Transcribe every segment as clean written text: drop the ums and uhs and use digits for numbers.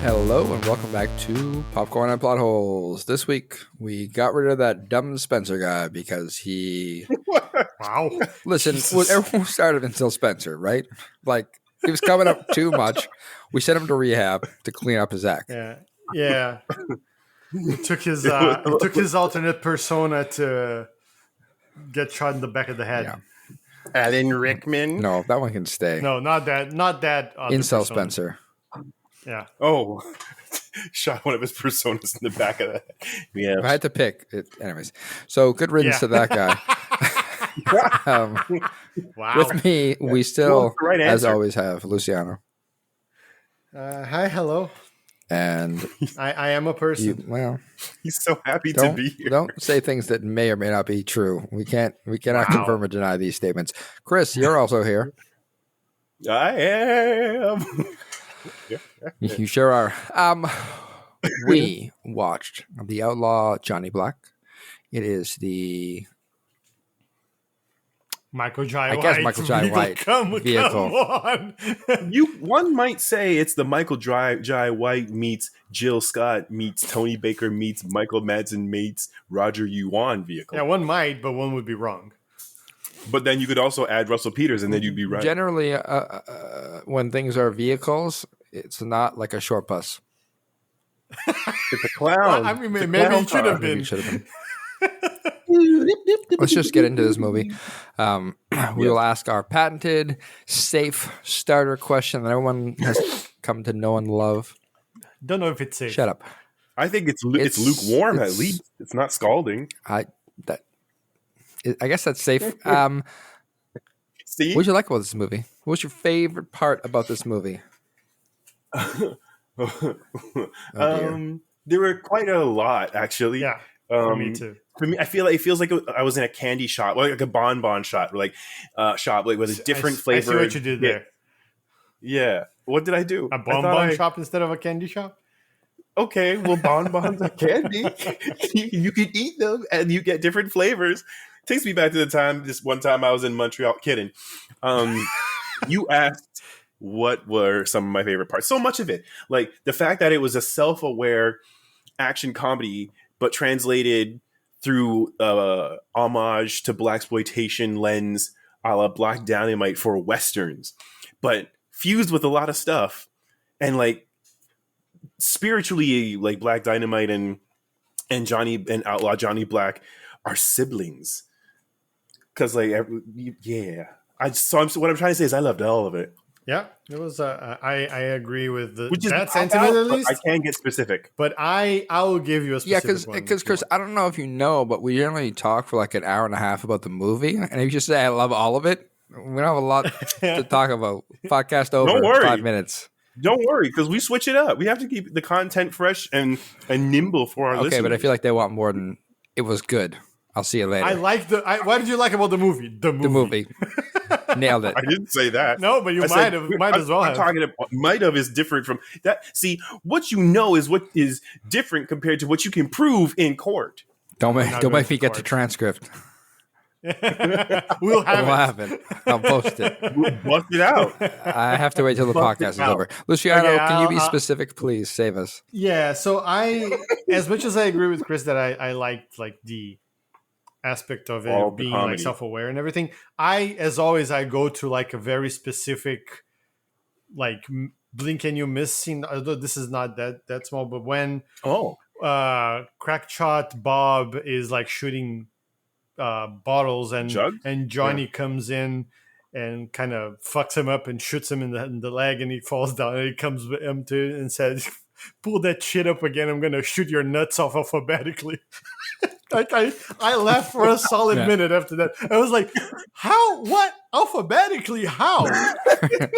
Hello and welcome back to Popcorn and Plot Holes. This week we got rid of that dumb Spencer guy because he Wow. listen, everyone started until Spencer, right? Like he was coming up too much. We sent him to rehab to clean up his act. Yeah. It took his alternate persona to get shot in the back of the head. Yeah. Alan Rickman. No, that one can stay. No, not that. Other Incel persona. Spencer. Yeah. Oh, shot one of his personas in the back of the head. Yeah. If I had to pick it, anyways. So good riddance to that guy. Wow. With me, we still, right as answer. always, have Luciano. Hi, hello. And I am a person. He's so happy to be here. Don't say things that may or may not be true. We cannot confirm or deny these statements. Chris, you're also here. I am. You sure are. We watched The Outlaw Johnny Black. It is the Michael Jai White. I guess Michael Jai White vehicle. Come on. One might say it's the Michael Jai White meets Jill Scott meets Tony Baker meets Michael Madsen meets Roger Yuan vehicle. Yeah, one might, but one would be wrong. But then you could also add Russell Peters and then you'd be right. Generally, when things are vehicles, it's not like a short bus. It's a clown. I mean, It's a maybe clown it should car. have Maybe been. it should have been. Let's just get into this movie. We will ask our patented, safe starter question that everyone has come to know and love. Don't know if it's safe. Shut up. I think it's lukewarm at least. It's not scalding. I guess that's safe. See? What did you like about this movie? What was your favorite part about this movie? There were quite a lot, actually. Yeah. For me too. For me, I feel like it feels like I was in a candy shop, like a bonbon shop, with a different flavor. I see what you did there. Yeah. What did I do? A bonbon shop instead of a candy shop? Okay, well, bonbons are candy. You can eat them, and you get different flavors. Takes me back to this one time I was in Montreal. Kidding. You asked what were some of my favorite parts. So much of it, like the fact that it was a self-aware action comedy, but translated through homage to blaxploitation lens, a la Black Dynamite for westerns, but fused with a lot of stuff, and like spiritually, like Black Dynamite and Outlaw Johnny Black are siblings. Because what I'm trying to say is I loved all of it. Yeah, it was. I agree with Which is that sentiment at least. I can't get specific, but I will give you a specific one. Because Chris, I don't know if you know, but we generally talk for like an hour and a half about the movie, and if you just say I love all of it, we don't have a lot to talk about. Podcast over. Don't worry. 5 minutes. Don't worry, because we switch it up. We have to keep the content fresh and nimble for our listeners. Okay, but I feel like they want more than it was good. I'll see you later. I like what did you like about the movie? The movie. Nailed it. I didn't say that. No, but you might as well have. I'm talking about might have is different from that. See, what you know is what is different compared to what you can prove in court. Don't make me get the transcript. We'll have it. I'll post it. We'll bust it out. I have to wait till the podcast is over. Luciano, Okay, can you be specific, please? Save us. Yeah, so as much as I agree with Chris that I liked like the aspect of it being like self-aware and everything, as always I go to like a very specific like blink and you miss scene, although this is not that small, but when crack shot Bob is like shooting bottles and Johnny comes in and kind of fucks him up and shoots him in the leg and he falls down and he comes to him too and says, pull that shit up again, I'm gonna shoot your nuts off alphabetically. Like I laughed for a solid minute after that. I was like, how? What? Alphabetically? How?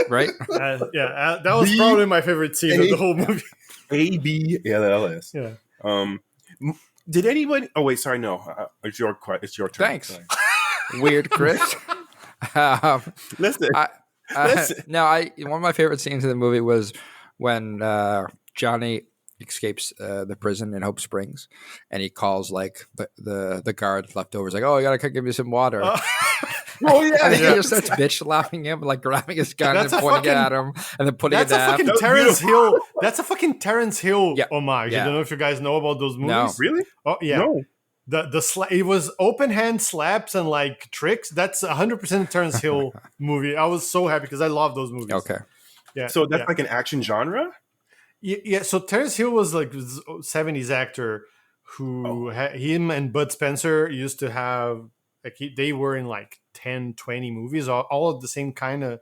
Right? That was probably my favorite scene of the whole movie. ABLLS. Yeah. Did anyone? Oh wait, sorry, no. It's your turn. Thanks. Weird, Chris. Listen. Listen. No, one of my favorite scenes in the movie was when Johnny escapes the prison in Hope Springs, and he calls like the guard left over. He's like, "Oh, you gotta give me some water." Oh yeah, And then yeah. he just starts bitch slapping him, like grabbing his gun That's and a pointing it fucking- at him, and then putting it That's a down. fucking That was Terrence beautiful. Hill. That's a fucking Terrence Hill Yeah. homage. Yeah. I don't know if you guys know about those No. movies. Really? Oh yeah. No. It was open hand slaps and like tricks. That's 100% Terrence Hill movie. I was so happy because I love those movies. Okay. Yeah. So that's yeah. like an action genre? Yeah, so Terrence Hill was like this 70s actor who him and Bud Spencer used to have like they were in like 10, 20 movies, all of the same kind of.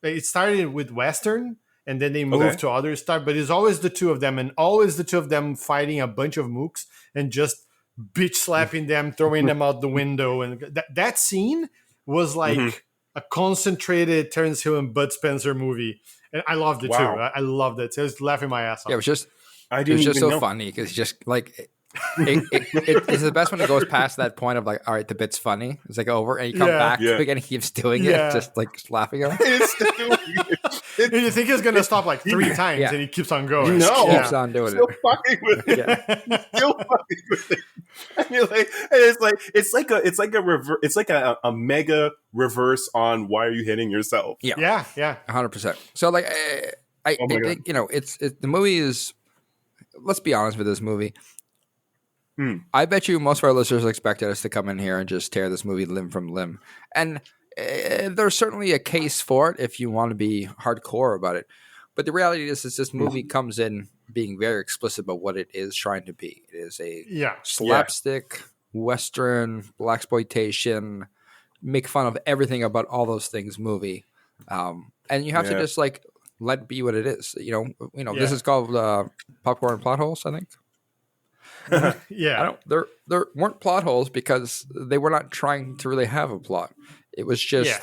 It started with Western and then they moved to other stuff, but it's always the two of them and always the two of them fighting a bunch of mooks and just bitch slapping them, throwing them out the window. And that scene was like a concentrated Terrence Hill and Bud Spencer movie. And I loved it too. I loved it. So I was laughing my ass off. Yeah, it was just I it didn't was just even so know. funny because just like it's the best when it goes past that point of like, all right, the bit's funny. It's like over, and you come back to it and he keeps doing it, just like laughing at him. And you think he's gonna stop like 3 times, and he keeps on going. No. Keeps on doing Still it. fucking with it. Yeah. Still fucking with it. And you're like, and it's like a mega reverse on why are you hitting yourself? Yeah. 100%. So like, I think the movie is. Let's be honest with this movie. I bet you most of our listeners expected us to come in here and just tear this movie limb from limb, and there's certainly a case for it if you want to be hardcore about it. But the reality is this movie comes in being very explicit about what it is trying to be. It is a slapstick, Western, blaxploitation, make fun of everything about all those things movie. And you have to just like let it be what it is. This is called popcorn plot holes, I think. There weren't plot holes because they were not trying to really have a plot. It was just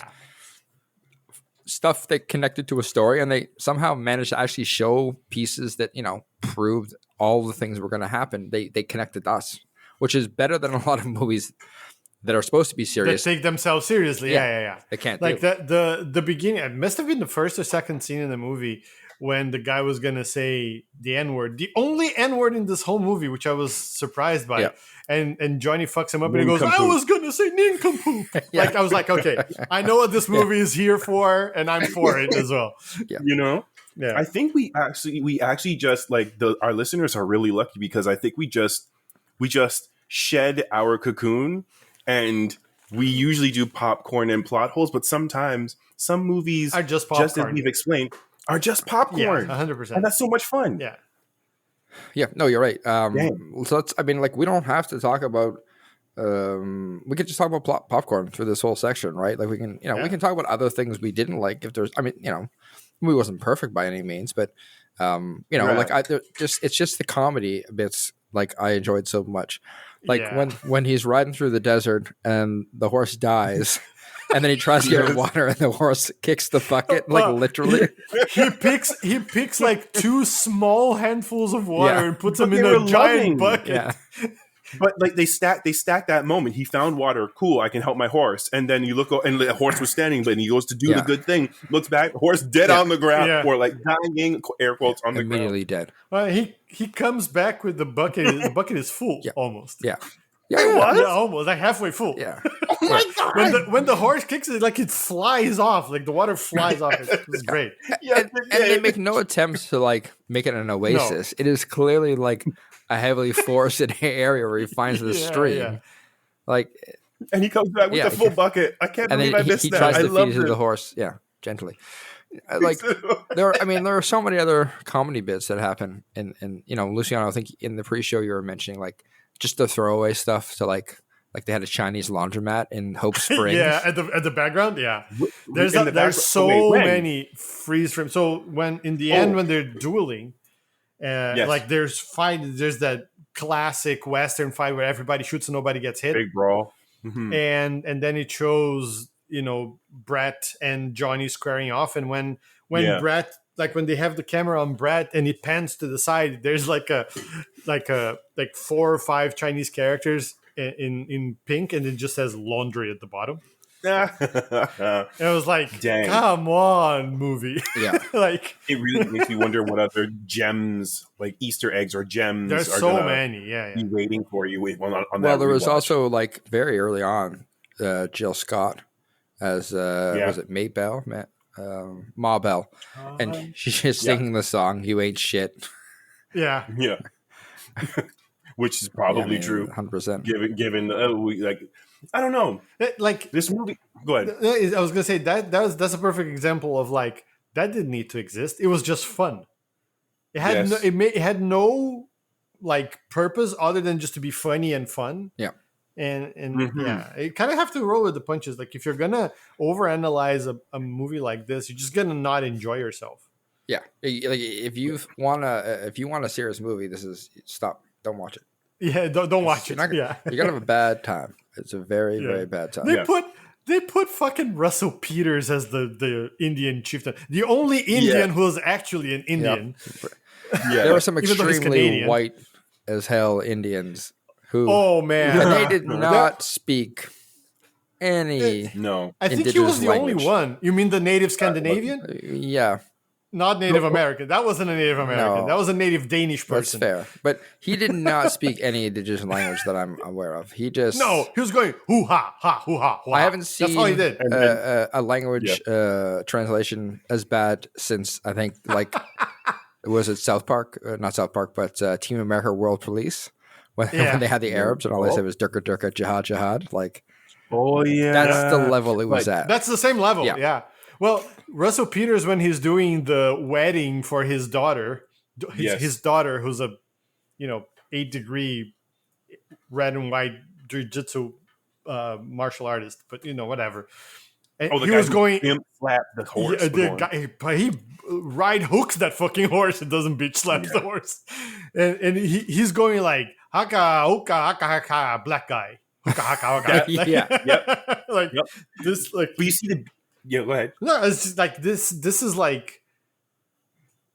stuff that connected to a story, and they somehow managed to actually show pieces that proved all the things were going to happen. They connected us, which is better than a lot of movies that are supposed to be serious. They take themselves seriously. Yeah. They can't like the beginning. It must have been the first or second scene in the movie when the guy was gonna say the N-word, the only N-word in this whole movie, which I was surprised by. And Johnny fucks him up and he goes, I was gonna say nincompoop. Like I was like, okay, I know what this movie is here for, and I'm for it as well. I think we actually just like our listeners are really lucky because I think we just shed our cocoon, and we usually do popcorn and plot holes, but sometimes some movies are just popcorn. Just as we've explained, are just popcorn. 100%. And that's so much fun. Yeah, no, you're right. So we don't have to talk about. We could just talk about popcorn through this whole section, right? Like we can, we can talk about other things we didn't like. If there's, the movie wasn't perfect by any means, but it's just the comedy bits. Like I enjoyed so much, like when he's riding through the desert and the horse dies. And then he tries to get water, and the horse kicks the bucket, like literally. He picks like 2 small handfuls of water and puts them in a giant bucket. Yeah. But like they stack that moment. He found water. Cool, I can help my horse. And then you look, and the horse was standing, but he goes to do the good thing. Looks back, horse dead on the ground, or like dying, air quotes on the ground. Immediately dead. He comes back with the bucket. The bucket is full almost. Yeah. Almost like halfway full. Yeah. Oh my god! When the horse kicks it, like it flies off, like the water flies off. It's great. And they make no attempts to like make it an oasis. No. It is clearly like a heavily forested area where he finds the stream. Yeah. Like, and he comes back with the full bucket. I can't believe I missed that. He tries to feed it to the horse. Yeah, gently. Like there are so many other comedy bits that happen, and Luciano, I think in the pre-show you were mentioning like just the throwaway stuff. So like they had a Chinese laundromat in Hope Springs. At the background. Yeah, there's so many freeze frames. So when in the end when they're dueling, like there's that classic Western fight where everybody shoots and nobody gets hit. Big brawl. Mm-hmm. And then it shows Brett and Johnny squaring off, and when Brett, like when they have the camera on Brett and it pans to the side, there's like 4 or 5 Chinese characters in pink, and it just says laundry at the bottom. And I was like, dang, come on, movie. Yeah. Like it really makes me wonder what other gems, like Easter eggs or gems, there's are so many. Yeah. Be waiting for you on that. Well, there was also like very early on, Jill Scott as was it Maybell? Ma Bell, and she's just singing the song "You Ain't Shit." Yeah. Which is probably true, 100%. Given I don't know, like this movie. Go ahead. I was gonna say that's a perfect example of like that didn't need to exist. It was just fun. It had it had no like purpose other than just to be funny and fun. Yeah. And you kind of have to roll with the punches. Like if you're gonna overanalyze a movie like this, you're just gonna not enjoy yourself. Yeah, like if you want a serious movie, stop. Don't watch it. Yeah, don't watch it. You're gonna have a bad time. It's a very very bad time. They put fucking Russell Peters as the Indian chieftain, the only Indian who is actually an Indian. Yeah, there were some extremely white as hell Indians who. Oh man, they did not speak any. No, I think he was the only one. You mean the native Scandinavian? Yeah. Not Native American. That wasn't a Native American. No. That was a native Danish person. That's fair. But he did not speak any indigenous language that I'm aware of. He just... No, he was going, hoo-ha, ha, hoo-ha, hoo-ha. I haven't seen That's all he did. A language translation as bad since, I think, like, was it South Park? Not South Park, but Team America World Police. When they had the Arabs and all they said was Durka, Durka, Jihad, Jihad. Like, that's the level it was at. That's the same level, yeah. Well, Russell Peters, when he's doing the wedding for his daughter, his daughter, who's a 8-degree red and white jiu-jitsu martial artist, but whatever. And he was going slap the horse. He ride hooks that fucking horse and doesn't bitch slaps the horse, and he's going like haka haka haka haka black guy haka haka haka this like. But you see the. Yeah, go ahead. No, it's just like this. This is like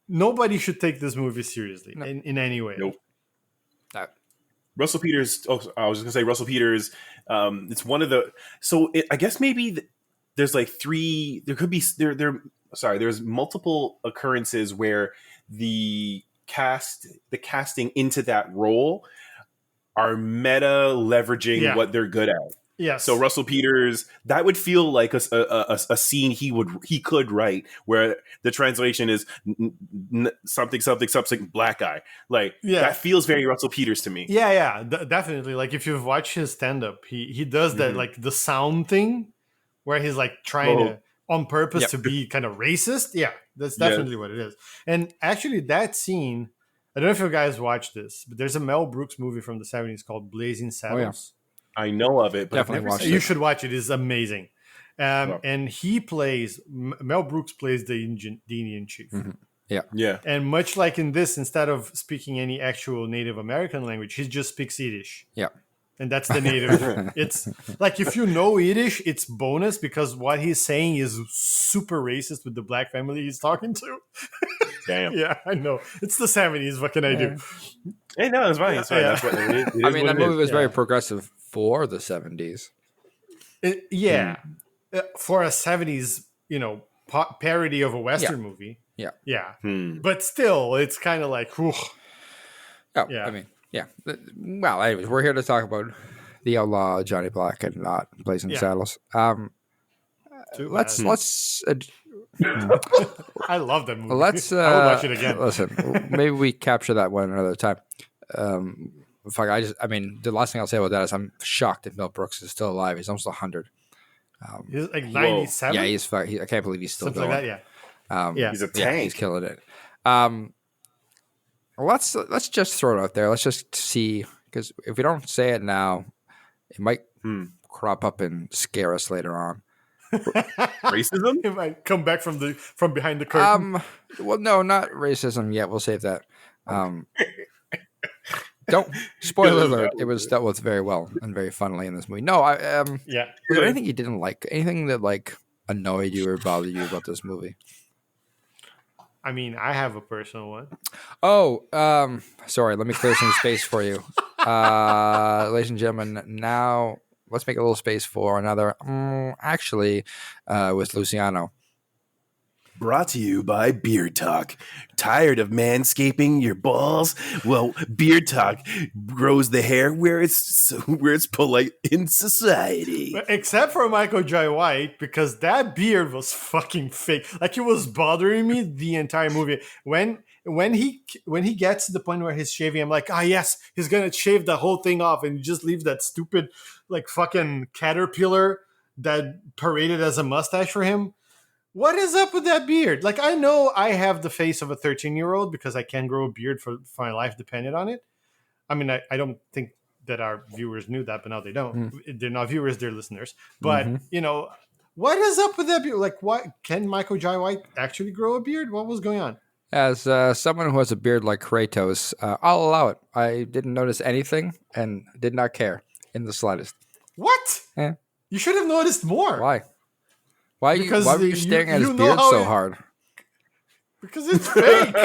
nobody should take this movie seriously in any way. Nope. Russell Peters. Oh, I was just gonna say Russell Peters. It's one of the. So I guess maybe there's like three. There could be there's multiple occurrences where the casting into that role are meta leveraging what they're good at. Yes. So Russell Peters, that would feel like a scene he could write where the translation is something black guy. Like that feels very Russell Peters to me. Yeah, definitely. Like if you've watched his stand up, he does that like the sound thing where he's like trying to on purpose to be kind of racist. Yeah, that's definitely what it is. And actually that scene, I don't know if you guys watched this, but there's a Mel Brooks movie from the 70s called Blazing Saddles. Oh, yeah. I know of it, but definitely watch it. You should watch it. It's amazing. And Mel Brooks plays the Indian chief. Mm-hmm. Yeah. And much like in this, instead of speaking any actual Native American language, he just speaks Yiddish. Yeah. And that's the native. It's like if you know Yiddish, it's bonus because what he's saying is super racist with the black family he's talking to. Damn. Yeah, I know. It's the 70s. What can I do? Hey, no, it's fine. It's fine. That's what it is. I mean, that movie was very progressive for the 70s. For a 70s, parody of a Western movie. Yeah. Yeah. But still, it's kind of like, whew. Oh, yeah. I mean, yeah. Well, anyways, we're here to talk about the Outlaw, Johnny Black, and not Blazing Saddles. Let's. I love that movie. Let's. I will watch it again. Listen, maybe we capture that one another time. I mean, the last thing I'll say about that is I'm shocked that Mel Brooks is still alive. He's almost 100. He's like 97. Yeah, he's. I can't believe he's still something going. like that. Yeah. He's a tank. Yeah, he's killing it. Let's just throw it out there. Let's just see, because if we don't say it now, it might crop up and scare us later on. Racism? It might come back from behind the curtain. Well, no, not racism yet. We'll save that. Don't spoiler alert. It was dealt with very well and very funnily in this movie. No, Was there anything you didn't like? Anything that like annoyed you or bothered you about this movie? I mean, I have a personal one. Oh, sorry. Let me clear some space for you, ladies and gentlemen. Now let's make a little space for another. Actually, with Luciano. Brought to you by Beard Talk. Tired of manscaping your balls? Well, Beard Talk grows the hair where it's polite in society. Except for Michael Jai White, because that beard was fucking fake. Like, it was bothering me the entire movie. When he gets to the point where he's shaving, I'm like, yes, he's gonna shave the whole thing off and just leave that stupid like fucking caterpillar that paraded as a mustache for him. What is up with that beard? Like, I know I have the face of a 13-year-old because I can grow a beard for my life dependent on it. I mean, I don't think that our viewers knew that, but now they don't. They're not viewers, they're listeners. But, what is up with that beard? Like, what can Michael Jai White actually grow a beard? What was going on? As someone who has a beard like Kratos, I'll allow it. I didn't notice anything and did not care in the slightest. What? Yeah. You should have noticed more. Why? Why were you staring at his beard so hard? Because it's fake.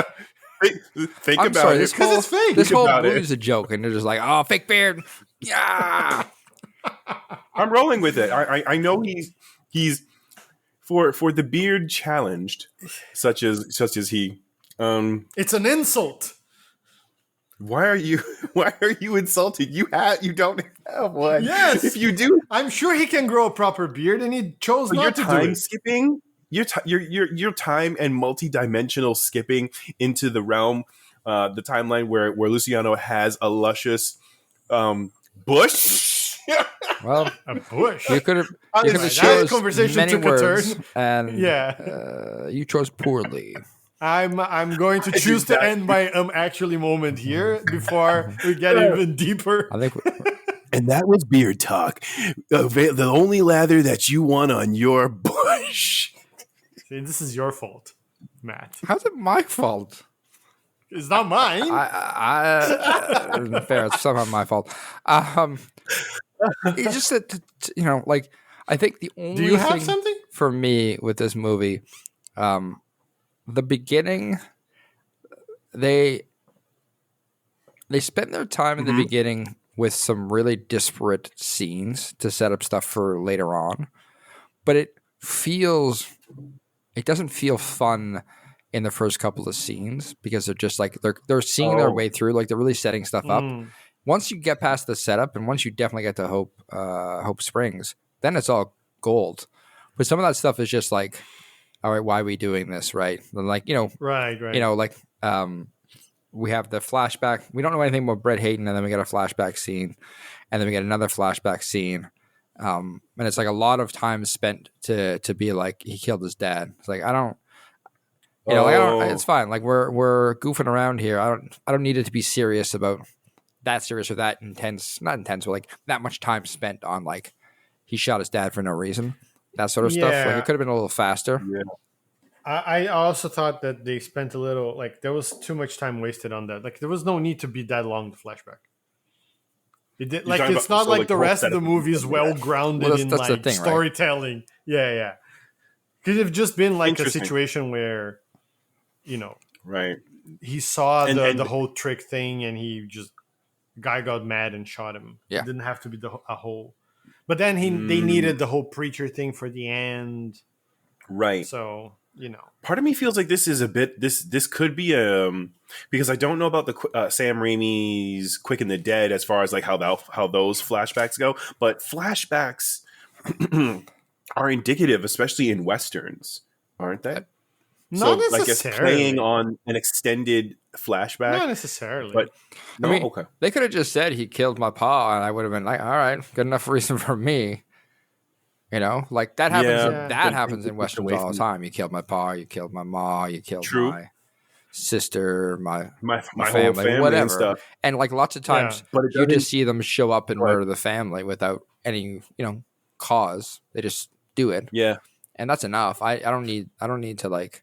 Think about it. Because it's fake. This whole movie's a joke, and they're just like, "Oh, fake beard." Yeah. I'm rolling with it. I know he's for the beard challenged, such as he. It's an insult. Why are you insulted? You don't have one. Yes. If you do, I'm sure he can grow a proper beard, and he chose not to do it. Skipping your time and multi-dimensional skipping into the realm, the timeline where Luciano has a luscious bush. Well, a bush. You could have chose many words, and you chose poorly. I'm going to choose to end my actually moment here before we get even deeper. I think, and that was Beard Talk, the only lather that you want on your bush. See, this is your fault, Matt. How's it my fault? It's not mine. Fair. It's somehow my fault. It's just that like I think the only Do you have thing something for me with this movie. The beginning, they spent their time in the beginning with some really disparate scenes to set up stuff for later on, but it doesn't feel fun in the first couple of scenes because they're just like they're seeing their way through, like they're really setting stuff up. Once you get past the setup, and once you definitely get to Hope Springs, then it's all gold. But some of that stuff is just like, all right, why are we doing this, right? Like, right. We have the flashback. We don't know anything about Brett Hayden, and then we get a flashback scene, and then we get another flashback scene. And it's like a lot of time spent to be like, he killed his dad. It's like, I don't, it's fine. Like we're goofing around here. I don't need it to be serious about that serious or that intense, not intense, but like that much time spent on like, he shot his dad for no reason. That sort of stuff. Like it could have been a little faster. Yeah. I also thought that they spent a little, like there was too much time wasted on that. Like there was no need to be that long the flashback. It did, like it's not like the rest of the movie is well grounded in like thing, storytelling. Right? Yeah. Could have just been like a situation where, right. He saw the whole trick thing and guy got mad and shot him. Yeah. It didn't have to be a whole. But then they needed the whole preacher thing for the end. Right. So, part of me feels like this is a bit, this could be because I don't know about the Sam Raimi's Quick and the Dead as far as like how those flashbacks go, but flashbacks are indicative, especially in Westerns, aren't they? Not necessarily. Like if playing on an extended flashback. Not necessarily. But no, okay. They could have just said he killed my pa, and I would have been like, all right, good enough reason for me. Like that happens. Yeah. That happens in Westerns all the time. You killed my pa, you killed my ma, you killed my sister, my family, whole family whatever. And stuff. And like lots of times, you just see them show up and murder the family without any cause. They just do it. Yeah, and that's enough. I don't need to like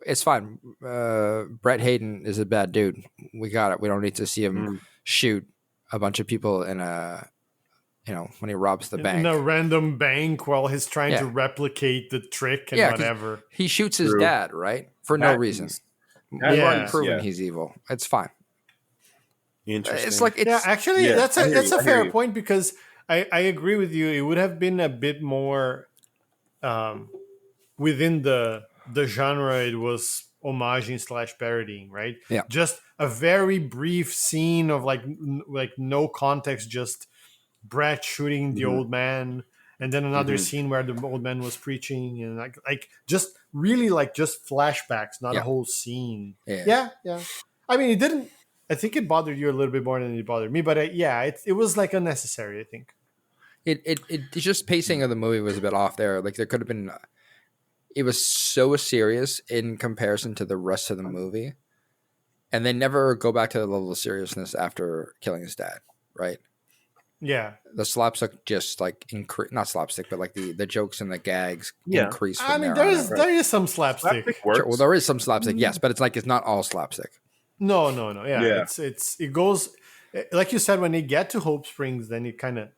it's fine. Brett Hayden is a bad dude. We got it. We don't need to see him shoot a bunch of people in a when he robs the bank. In a random bank while he's trying to replicate the trick and whatever. He shoots his dad, right? For no reason. We're proving he's evil. It's fine. Interesting. It's like actually that's a fair point because I agree with you. It would have been a bit more within the the genre it was homaging / parodying, right? Yeah. Just a very brief scene of like no context, just Brett shooting the old man, and then another scene where the old man was preaching, and like just really like just flashbacks, not a whole scene. Yeah. I mean, it didn't. I think it bothered you a little bit more than it bothered me, but it was like unnecessary. I think it just pacing of the movie was a bit off there. Like there could have been. It was so serious in comparison to the rest of the movie, and they never go back to the level of seriousness after killing his dad, right? Yeah, the slapstick just like not slapstick, but like the jokes and the gags increase. I mean, there is some slapstick. Sure, well, there is some slapstick, yes, but it's not all slapstick. No. Yeah. It goes like you said, when they get to Hope Springs, then it kind of,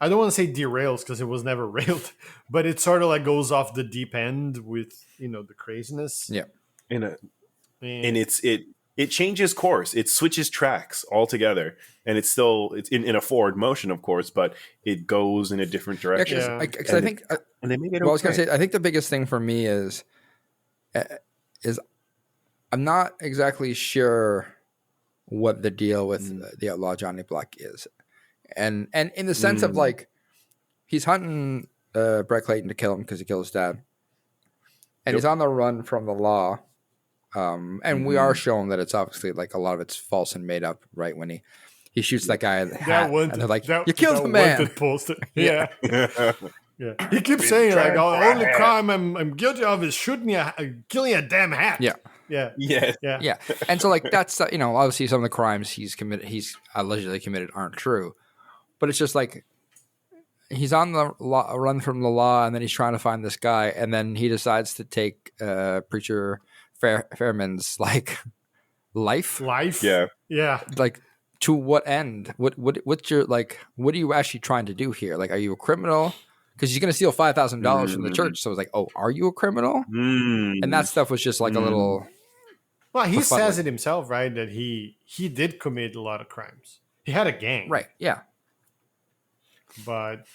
I don't want to say derails because it was never railed, but it sort of like goes off the deep end with the craziness. Yeah, and it changes course. It switches tracks altogether, and it's in a forward motion, of course, but it goes in a different direction. I think, and they make it. Well, I was going to say, I think the biggest thing for me is I'm not exactly sure what the deal with the outlaw Johnny Black is, and in the sense of like he's hunting Brett Clayton to kill him because he killed his dad, and he's on the run from the law. And we are shown that it's obviously like a lot of it's false and made up, right? When he shoots that guy in the hat, and they're like, "You killed the man." Yeah. He keeps saying like, "The only crime I'm guilty of is killing a damn hat." Yeah. And so like that's obviously some of the crimes he's allegedly committed aren't true, but it's just like he's on the run from the law, and then he's trying to find this guy, and then he decides to take preacher Fairman's like life. Yeah. Like to what end? What's your like? What are you actually trying to do here? Like, are you a criminal? Because he's going to steal $5,000 from the church. So it's like, oh, are you a criminal? And that stuff was just like a little. Well, he says it himself, right? That he did commit a lot of crimes. He had a gang, right? Yeah. But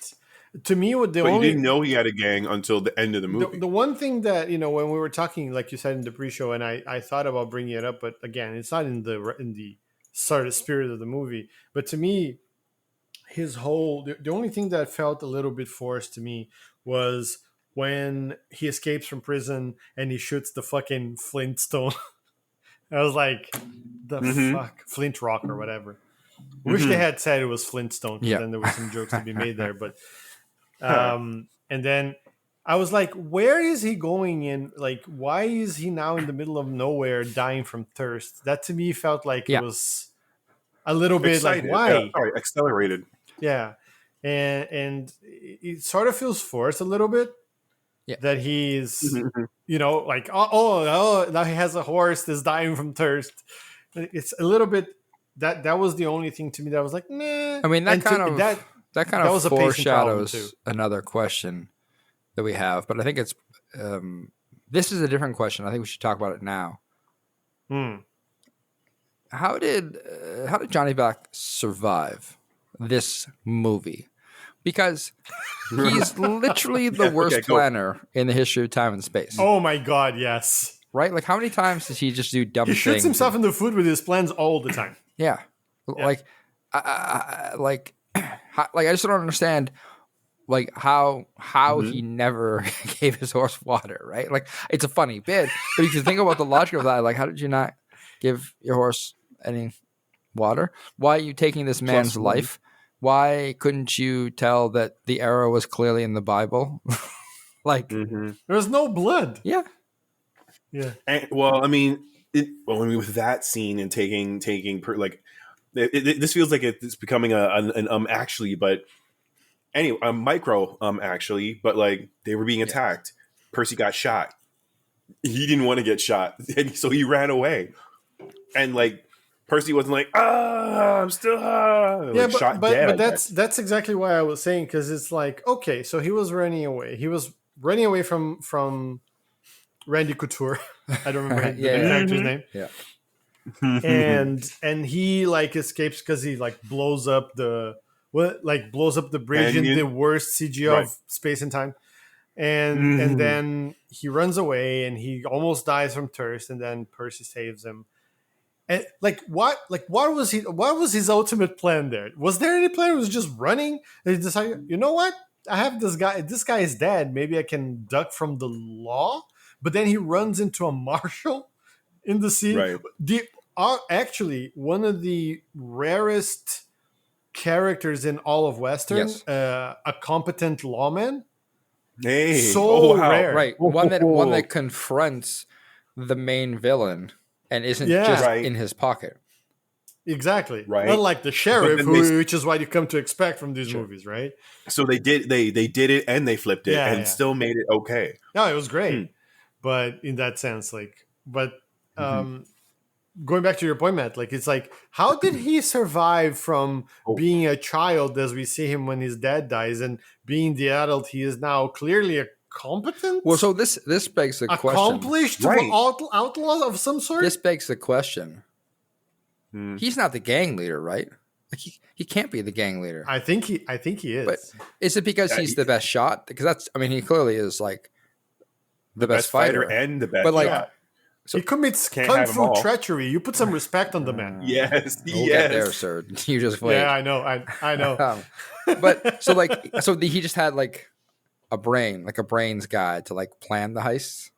to me, you didn't know he had a gang until the end of the movie. The one thing that when we were talking, like you said in the pre-show, and I thought about bringing it up, but again, it's not in the sort of spirit of the movie. But to me, his whole the only thing that felt a little bit forced to me was when he escapes from prison and he shoots the fucking Flintstone. I was like, the fuck, Flint Rock or whatever. Wish they had said it was Flintstone, because then there was some jokes to be made there, but. And then I was like, where is he going in? Like, why is he now in the middle of nowhere dying from thirst? That to me felt like it was a little bit excited. Like, why? Accelerated. Yeah. And it sort of feels forced a little bit that he's, like, oh, now he has a horse that's dying from thirst. It's a little bit, that was the only thing to me that was like, nah. I mean, that kind of foreshadows another question that we have, but I think it's this is a different question. I think we should talk about it now. How did Johnny Black survive this movie? Because he's literally the worst planner in the history of time and space. Oh my God, yes. Right? Like, how many times does he just do dumb things? He shoots himself in the foot with his plans all the time. Yeah. Like, I just don't understand, like how he never gave his horse water, right? Like, it's a funny bit, but if you think about the logic of that, like, how did you not give your horse any water? Why are you taking this man's life? Why couldn't you tell that the arrow was clearly in the Bible? Like, there's no blood. Yeah. And, with that scene and taking like. This feels like it's becoming an actually, but anyway, a micro actually, but like they were being attacked. Percy got shot. He didn't want to get shot, and so he ran away. And like Percy wasn't like, I'm still shot dead. But that's exactly why I was saying, because it's like, okay, so he was running away. He was running away from Randy Couture. I don't remember the character's name. Yeah. and he like escapes because he like blows up the bridge in the worst CG of space and time. and then he runs away and he almost dies from thirst, and then Percy saves him. And what was his ultimate plan there? Was there any plan? It was just running. And he decided, you know what? I have this guy. This guy is dead. Maybe I can duck from the law. But then he runs into a marshal in the sea. Right. Actually one of the rarest characters in all of Western, a competent lawman. Hey, so rare, right? One that confronts the main villain and isn't just in his pocket. Exactly. Right. Unlike the sheriff, which is what you come to expect from these movies, right? So they did it and they flipped it and still made it okay. No, it was great. But in that sense, going back to your point, Matt, it's how did he survive from being a child as we see him when his dad dies and being the adult he is now, clearly a competent? Well, so this begs the question. Accomplished outlaw of some sort? This begs the question. He's not the gang leader, right? He can't be the gang leader. I think he is. But is it because he's the best shot? Because he clearly is the best fighter and the best shot. So he commits kung fu treachery. You put some respect on the man. Yes, we'll get there, sir. You just wait. Yeah, I know. I know. But so he just had a brains guy to plan the heists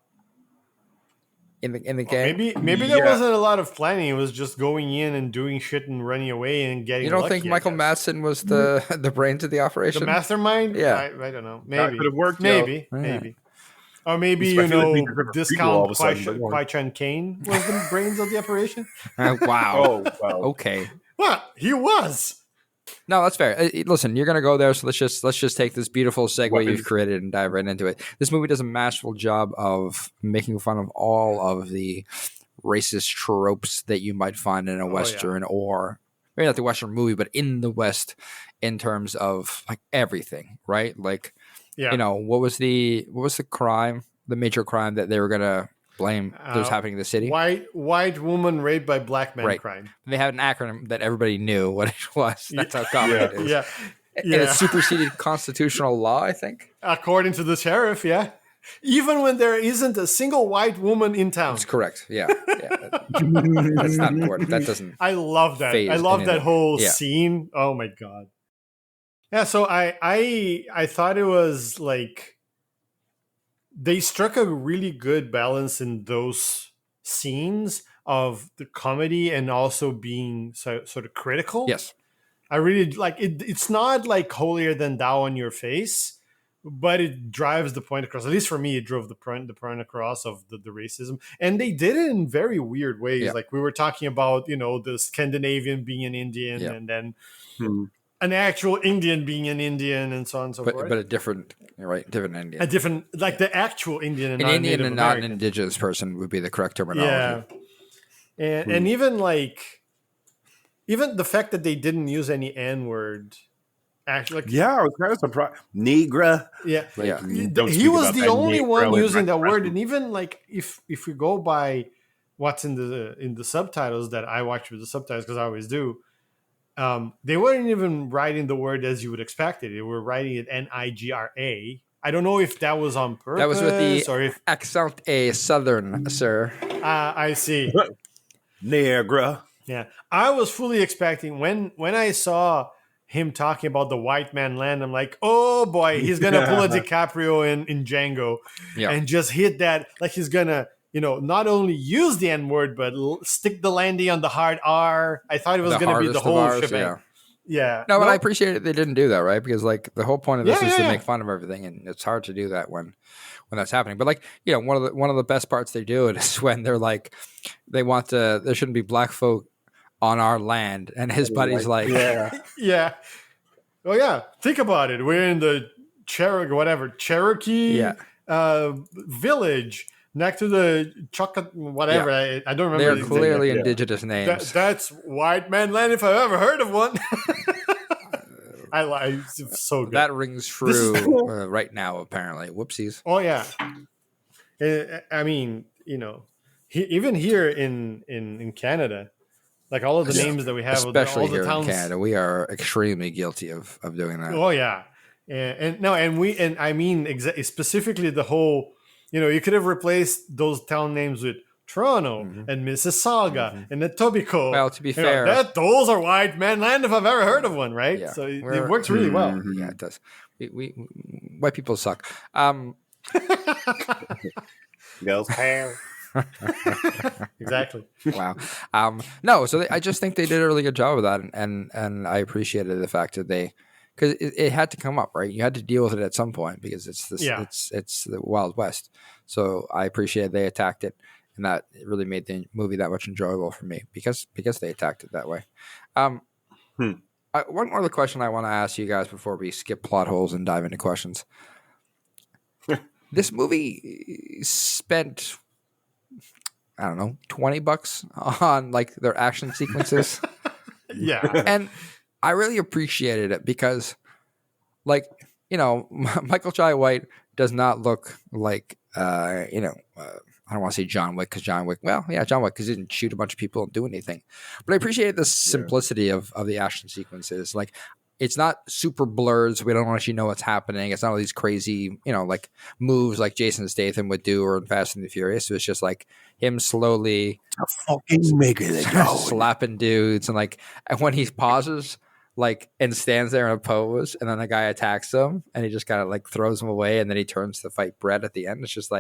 in the game. Maybe there wasn't a lot of planning. It was just going in and doing shit and running away and getting. You don't lucky, think Michael Madsen was the brains of the operation? The mastermind? Yeah, I don't know. Maybe that could have worked. Maybe. Or maybe, discount Kwai Chan Kane was the brains of the operation. Wow. Okay. Well, he was. No, that's fair. Listen, you're gonna go there, so let's just take this beautiful segue you've created and dive right into it. This movie does a masterful job of making fun of all of the racist tropes that you might find in a Western, or maybe not the Western movie, but in the West, in terms of everything, right? What was the crime, the major crime that they were gonna blame that was happening in the city? White woman raped by black man crime. They had an acronym that everybody knew what it was. That's how common it is. Yeah. And it superseded constitutional law, I think. According to the sheriff, yeah. Even when there isn't a single white woman in town. That's correct. Yeah. That's not important. That doesn't. I love that. I love that whole scene. Oh my god. Yeah, so I thought it was they struck a really good balance in those scenes of the comedy and also being sort of critical. Yes. I really it. It's not holier than thou on your face, but it drives the point across. At least for me, it drove the point across of the racism. And they did it in very weird ways. Yeah. We were talking about, the Scandinavian being an Indian and then an actual Indian being an Indian and so on and so forth. But a different Indian. A different, the actual Indian and an not Indian and not an American. indigenous person would be the correct terminology. Yeah. And even even the fact that they didn't use any N-word. Actually, I was kind of surprised. Negra. Yeah. He was the only one using that word. And even if we go by what's in the subtitles that I watch with the subtitles, because I always do, they weren't even writing the word as you would expect it. They were writing it Nigra. I don't know if that was on purpose. That was with the accent a southern, sir. I see. Negra. Yeah. I was fully expecting when I saw him talking about the white man land, I'm like, oh boy, he's gonna pull a DiCaprio in Django and just hit that, he's gonna not only use the N word but stick the landing on the hard R. I thought it was gonna be the whole shebang. Yeah. No, but I appreciate it. They didn't do that, right? Because the whole point of this is to make fun of everything, and it's hard to do that when that's happening. But one of the best parts they do it is when they're they want there shouldn't be black folk on our land, and his buddy's yeah. Oh yeah, think about it. We're in the Cherokee village next to the whatever. Yeah. I don't remember. They're clearly indigenous names. That's white man land if I've ever heard of one. It's so good. That rings true right now. Apparently, whoopsies. Oh yeah. I mean, even here in Canada. All of the names that we have, especially all the here towns, in Canada, we are extremely guilty of doing that. Oh yeah, and I mean specifically the whole. You could have replaced those town names with Toronto and Mississauga and Etobicoke. Well, to be fair, those are white man land if I've ever heard of one, right? Yeah, so it works really well. Yeah, it does. We white people suck. Girls hair. Exactly. Wow. No, so I just think they did a really good job of that, and I appreciated the fact that because it had to come up, right? You had to deal with it at some point because it's the Wild West. So I appreciate they attacked it, and that it really made the movie that much enjoyable for me because they attacked it that way. One other question I want to ask you guys before we skip plot holes and dive into questions. This movie spent, I don't know, $20 on like their action sequences. Yeah. And I really appreciated it because, like, Michael Jai White does not look like, I don't want to say John Wick because John Wick because he didn't shoot a bunch of people and do anything. But I appreciated the simplicity of the action sequences. Like, it's not super blurred, so we don't actually know what's happening. It's not all these crazy, like moves like Jason Statham would do or in Fast and the Furious. So it's just like him slowly slapping dudes, and when he pauses, and stands there in a pose, and then the guy attacks him, and he just kind of throws him away, and then he turns to fight Brett at the end. It's just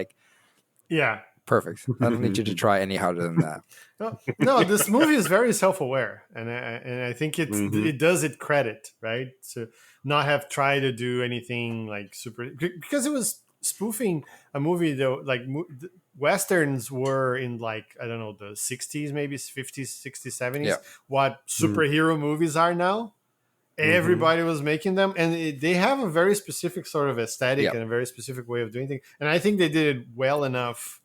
perfect. I don't need you to try any harder than that. No, this movie is very self-aware, and I think it does it credit, right? To not have tried to do anything super, because it was spoofing a movie though. Westerns were in I don't know, the 60s, maybe 50s, 60s, 70s. What superhero movies are now. Everybody was making them, and they have a very specific sort of aesthetic and a very specific way of doing things. And I think they did it well enough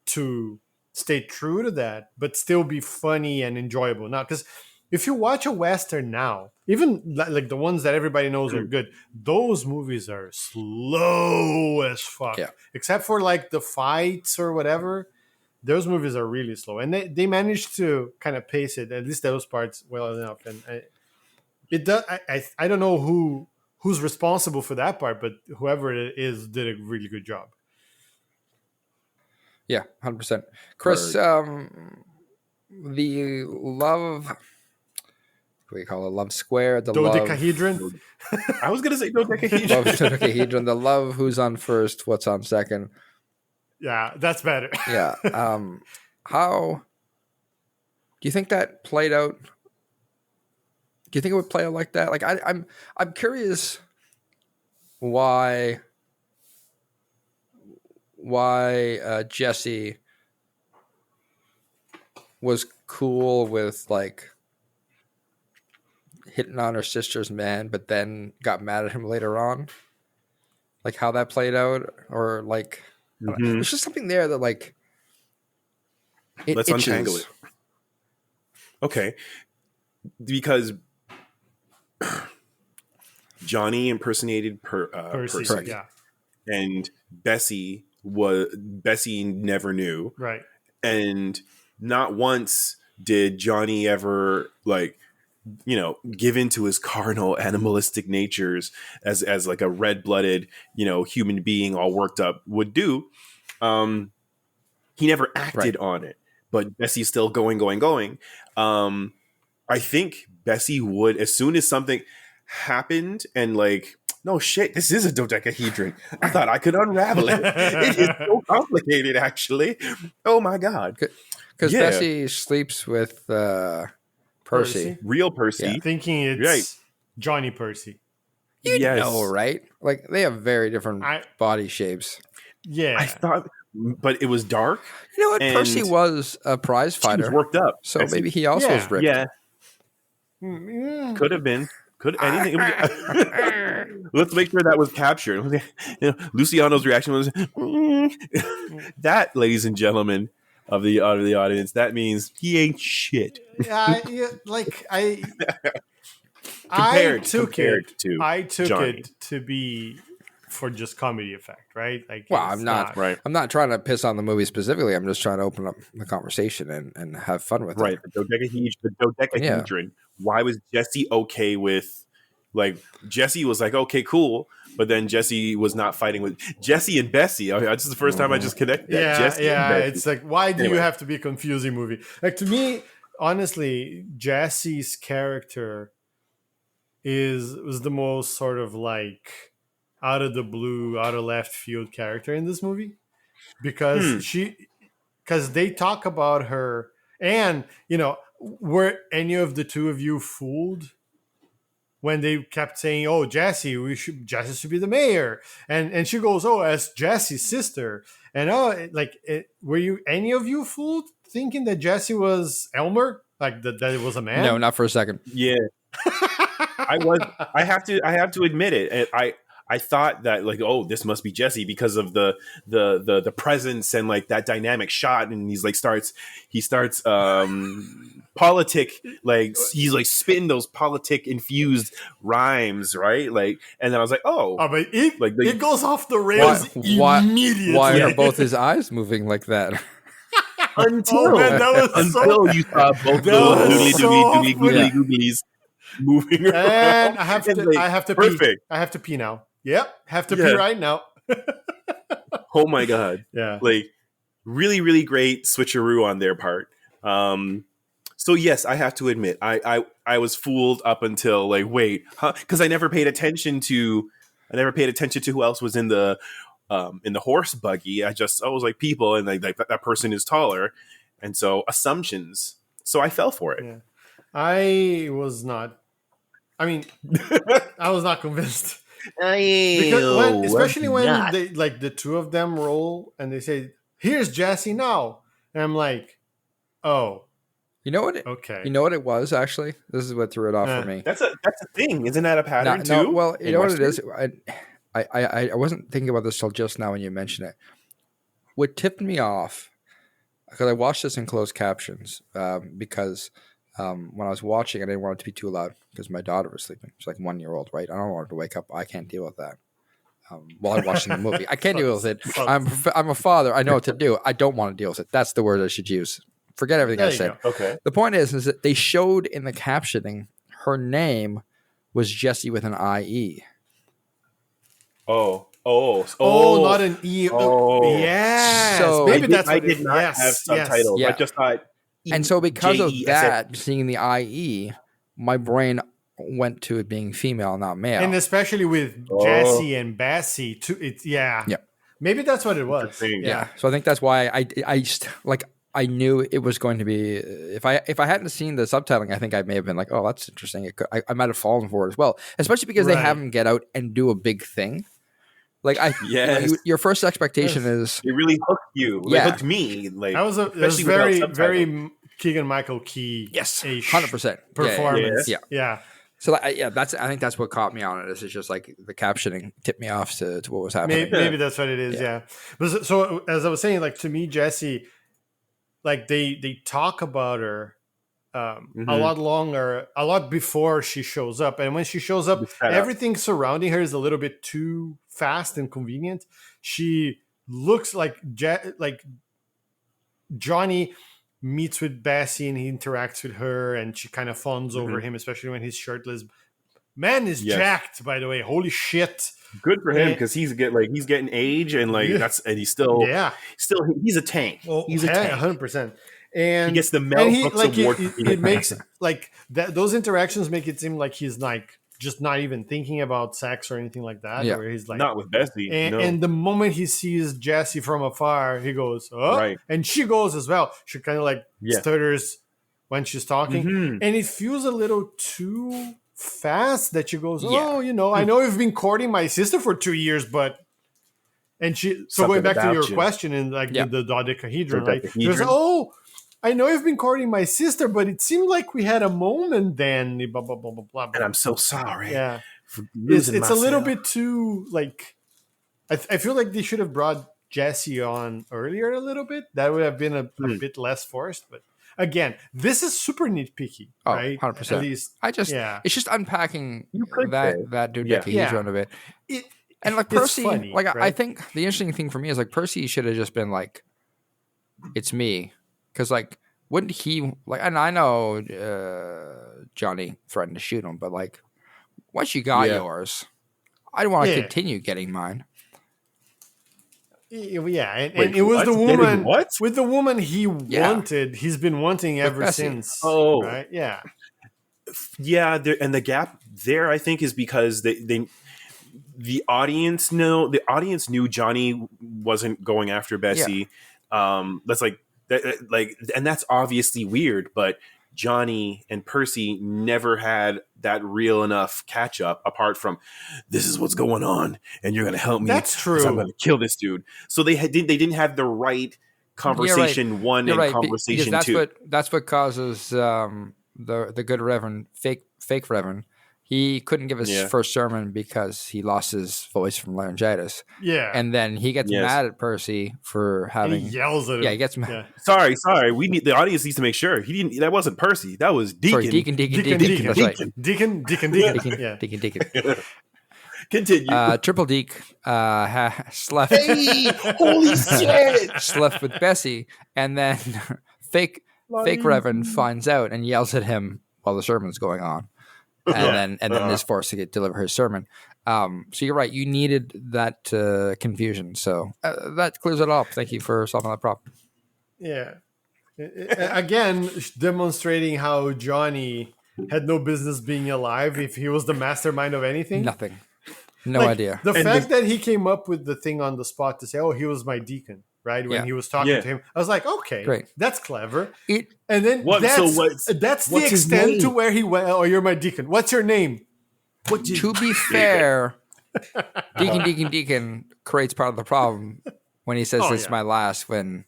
to stay true to that, but still be funny and enjoyable now. Because if you watch a Western now, even the ones that everybody knows are good, those movies are slow as fuck. Yeah. Except for the fights or whatever, those movies are really slow. And they managed to kind of pace it, at least those parts, well enough. And it does. I don't know who's responsible for that part, but whoever it is did a really good job. Yeah, 100%. Chris, the love, what do you call it? Love square, the dodecahedron. I was gonna say dodecahedron. Dodecahedron. The love. Who's on first? What's on second? Yeah, that's better. Yeah. How do you think that played out? Do you think it would play out like that? I'm curious why Jesse was cool with hitting on her sister's man, but then got mad at him later on. How that played out, or there's just something there that let's untangle it. Okay, because Johnny impersonated Percy. Yeah. And Bessie never knew. Right. And not once did Johnny ever give into his carnal animalistic natures as a red-blooded, human being all worked up would do. He never acted on it, but Bessie's still going. I think Bessie would, as soon as something happened and no shit, this is a dodecahedron. I thought I could unravel it. It is so complicated, actually. Oh my God. Because Bessie sleeps with Percy. Real Percy. Thinking it's Johnny Percy. You know, right? They have very different body shapes. Yeah. I thought, but it was dark. You know what? Percy was a prize fighter. He was worked up. So maybe he also was ripped. Yeah. Could have been. Could anything? Let's make sure that was captured. Luciano's reaction was that, ladies and gentlemen of the audience. That means he ain't shit. I took it to be for just comedy effect, right? I'm not right. I'm not trying to piss on the movie specifically. I'm just trying to open up the conversation and have fun with it. Right. The dodecahedron. Why was Jesse okay with Like Jesse was like, okay, cool. But then Jesse was not fighting with Jesse and Bessie. This is the first time I just connected that. Yeah, Jesse and Bessie. It's like, why do you have to be a confusing movie? Like, to me, honestly, Jesse's character was the most sort of like out of the blue, out of left field character in this movie, because they talk about her, and were any of the two of you fooled when they kept saying, "Oh, Jesse should be the mayor," and she goes, "Oh, as Jesse's sister," and were you any of you fooled thinking that Jesse was Elmer, like that it was a man? No, not for a second. Yeah. I have to admit it. I thought that like, oh, this must be Jesse because of the presence and like that dynamic shot, and he starts politic, like he's like spitting those politic infused rhymes, right? Like, and then I was like, but it goes off the rails immediately. Why are both his eyes moving like that? Until you saw both those doodly googlies moving around. And I have to perfect. Pee. I have to pee now. Yep, have to pee right now. Oh my god. Yeah. Like really, really great switcheroo on their part. So yes, I have to admit, I was fooled up until like, wait, huh? Because I never paid attention to who else was in the horse buggy. I was like people, and like that person is taller, and so assumptions. So I fell for it. Yeah. I was not. I mean, I was not convinced. Especially when they like the two of them roll and they say, "Here's Jesse now," and I'm like, "Oh, you know what? Okay, you know what it was actually. This is what threw it off for me. That's a thing, isn't that a pattern too? No, well, you know what it is. I wasn't thinking about this till just now when you mentioned it. What tipped me off, because I watched this in closed captions, because when I was watching, I didn't want it to be too loud because my daughter was sleeping. She's like 1 year old, right? I don't want her to wake up. I can't deal with that while I'm watching the movie. I can't deal with it. I'm a father. I know what to do. I don't want to deal with it. That's the word I should use. Forget everything I said. Okay. The point is that they showed in the captioning her name was Jessie with an IE. Oh, not an E. Oh, yes. So maybe that's I did not have subtitles. Yeah. I just thought. And so because of that, Jessie. seeing the IE, my brain went to it being female, not male. And especially with Jesse and Bessie, too. Yeah. Maybe that's what it was. Yeah. So I think that's why I just like I knew it was going to be. If I hadn't seen the subtitling, I think I may have been like, oh, that's interesting. I might have fallen for it as well, especially because they have him get out and do a big thing. Like your first expectation is it really hooked you. It hooked me. Like that was very Keegan-Michael Key. Yes, 100% performance. Yeah. So I think that's what caught me on it. It's just like the captioning tipped me off to what was happening. Maybe that's what it is. Yeah. But so as I was saying, like to me, Jesse, like they talk about her a lot before she shows up, and when she shows up, everything surrounding her is a little bit too fast and convenient. She looks like Johnny meets with Bessie and he interacts with her, and she kind of fawns over him, especially when he's shirtless. Man is jacked, by the way. Holy shit! Good for him because he's getting age, and he's still he's a tank. Well, he's a tank, 100%. And he gets the Mel Brooks award. It makes like that. Those interactions make it seem like he's like just not even thinking about sex or anything like that. Yeah. Where he's like not with Bessie. And the moment he sees Jesse from afar, he goes, "Oh!" Right. And she goes as well. She kind of like stutters when she's talking, and it feels a little too fast that she goes, "Oh, I know you've been courting my sister for 2 years, but." And she going back to your question and like the dodecahedron, right? She goes, "Oh, I know you've been courting my sister, but it seemed like we had a moment then." Blah blah blah blah blah. And I'm so sorry. Yeah, it's a little bit too like. I feel like they should have brought Jesse on earlier a little bit. That would have been a bit less forced. But again, this is super nitpicky, right? 100%. At least it's just unpacking that dodecahedron of it. And like Percy, funny, like right? I think the interesting thing for me is like Percy should have just been like, "It's me," because like wouldn't he like? And I know Johnny threatened to shoot him, but like once you got yours, I don't want to continue getting mine. Yeah, and it was the woman with the woman he wanted. He's been wanting ever since. Oh, right, yeah. And the gap there, I think, is because the audience knew Johnny wasn't going after Bessie. That's like that, and that's obviously weird, but Johnny and Percy never had that real enough catch up apart from this is what's going on and you're going to help me. That's true. I'm going to kill this dude. So they didn't have the right conversation one and conversation two. That's what causes the good Reverend, fake Reverend. He couldn't give his first sermon because he lost his voice from laryngitis. Yeah. And then he gets mad at Percy for having... He yells at him. Yeah, he gets mad. Yeah. Sorry. The audience needs to make sure. That wasn't Percy. That was Deacon. Sorry, Deacon. That's right. Deacon. Deacon. Continue. Triple Deke slept... Hey! Holy shit! Slept with Bessie. And then fake Reverend finds out and yells at him while the sermon's going on. And then is forced to deliver his sermon. So you're right. You needed that confusion. So that clears it up. Thank you for solving that problem. Yeah. Again, demonstrating how Johnny had no business being alive if he was the mastermind of anything. Nothing. No idea. The fact that he came up with the thing on the spot to say, "Oh, he was my deacon," right? When he was talking to him, I was like, "Okay, great, that's clever." And then that's the extent to where he went. "Oh, you're my deacon. What's your name?" To be fair, Deacon creates part of the problem when he says this is my last. When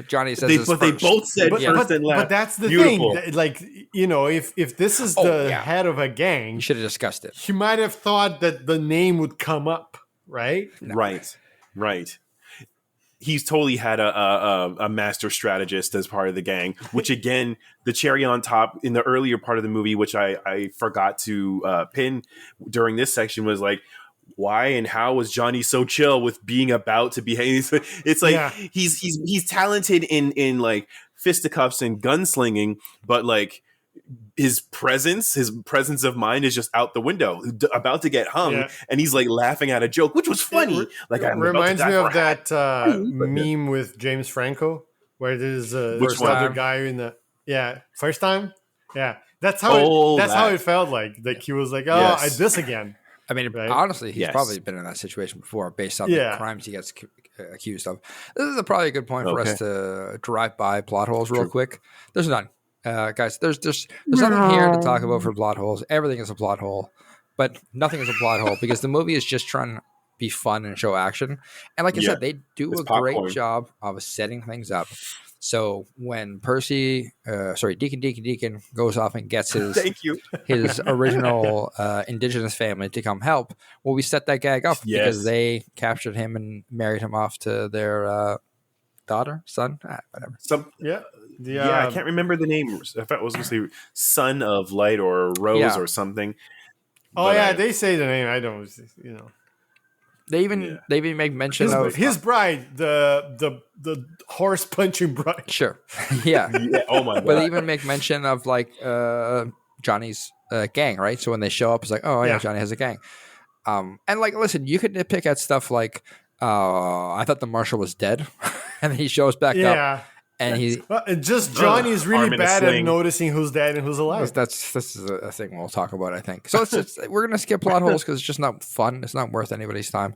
Johnny says this they both said first and last. But that's the thing. Like, if this is the head of a gang, you should have discussed it. He might have thought that the name would come up, right? No. Right. He's totally had a master strategist as part of the gang, which again, the cherry on top in the earlier part of the movie, which I forgot to pin during this section, was like, why and how was Johnny so chill with being about to behave? It's like he's talented in like fisticuffs and gunslinging, but like his presence of mind is just out the window, about to get hung, and he's like laughing at a joke, which was funny. It reminds me of that meme with James Franco, where there's other guy in the first time. Yeah, that's how it felt like. Like he was like, this again. I mean, honestly, he's probably been in that situation before based on the crimes he gets accused of. This is probably a good point for us to drive by plot holes real quick. There's none. Guys, there's nothing here to talk about for plot holes. Everything is a plot hole, but nothing is a plot hole because the movie is just trying to be fun and show action. And like I said, they do a great job of setting things up. So when Deacon goes off and gets his original indigenous family to come help, well, we set that gag up because they captured him and married him off to their son, whatever. I can't remember the name. I thought it was going to say Son of Light or Rose or something. Oh, but they say the name. I don't, They even make mention of his bride, the horse punching bride. Sure, yeah. Oh my god! But they even make mention of like Johnny's gang, right? So when they show up, it's like, oh yeah, Johnny has a gang. And like, listen, you could nitpick at stuff like, I thought the marshal was dead, and then he shows back up. And Johnny is really bad at noticing who's dead and who's alive. This is a thing we'll talk about, I think. So we're gonna skip plot holes because it's just not fun. It's not worth anybody's time,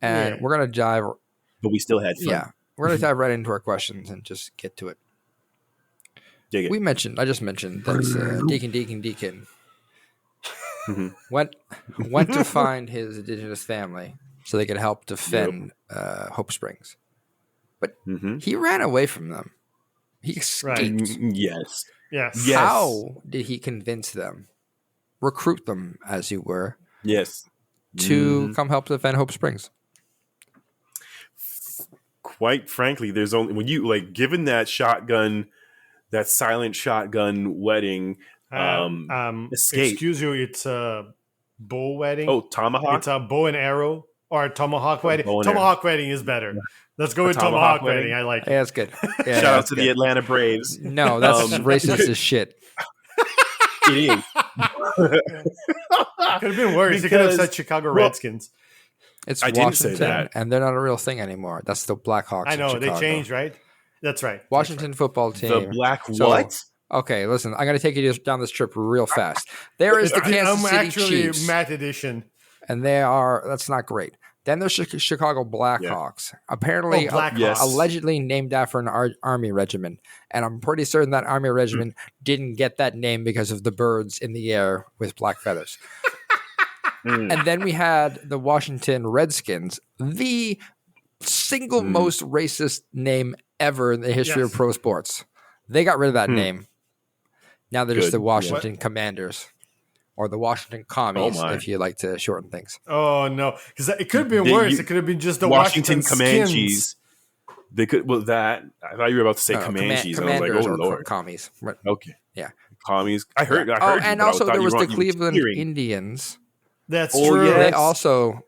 and we're gonna dive. But we still had fun. Yeah, we're gonna dive right into our questions and just get to it. Dig it. I just mentioned that Deacon went to find his indigenous family so they could help defend Hope Springs, but he ran away from them. He escaped. Yes. How did he convince them, recruit them, as you were, to come help defend Hope Springs? Quite frankly, there's only when you given that silent shotgun wedding, escape. Excuse you, it's a bow wedding. Oh, tomahawk. It's a bow and arrow or a tomahawk wedding. Tomahawk wedding is better. Let's go with tomahawk wedding. I like it. Yeah, that's good. Yeah, Shout out to the Atlanta Braves. No, that's racist as shit. It is. Could have been worse. It could have said Chicago Redskins. It's I Washington, didn't say that. and they're not a real thing anymore. That's the Blackhawks. I know, of they Chicago. changed, right? That's right. Washington football team. The Black what? Okay, listen, I'm going to take you down this trip real fast. There is the Kansas City Chiefs. Matt edition. And that's not great. Then there's Chicago Blackhawks. Yeah. Apparently, allegedly named after an army regiment. And I'm pretty certain that army regiment didn't get that name because of the birds in the air with black feathers. And then we had the Washington Redskins, the single most racist name ever in the history of pro sports. They got rid of that name. Now they're just the Washington Commanders. Or the Washington Commies, if you like to shorten things. Oh, no. Because it could have been worse. It could have been just the Washington Comanches. They could, I thought you were about to say Comanches. Commanders, I was like, oh, Lord. Commies. Right. Okay. Yeah. Commies. I heard. And also there was the Cleveland Indians. That's true. Yeah.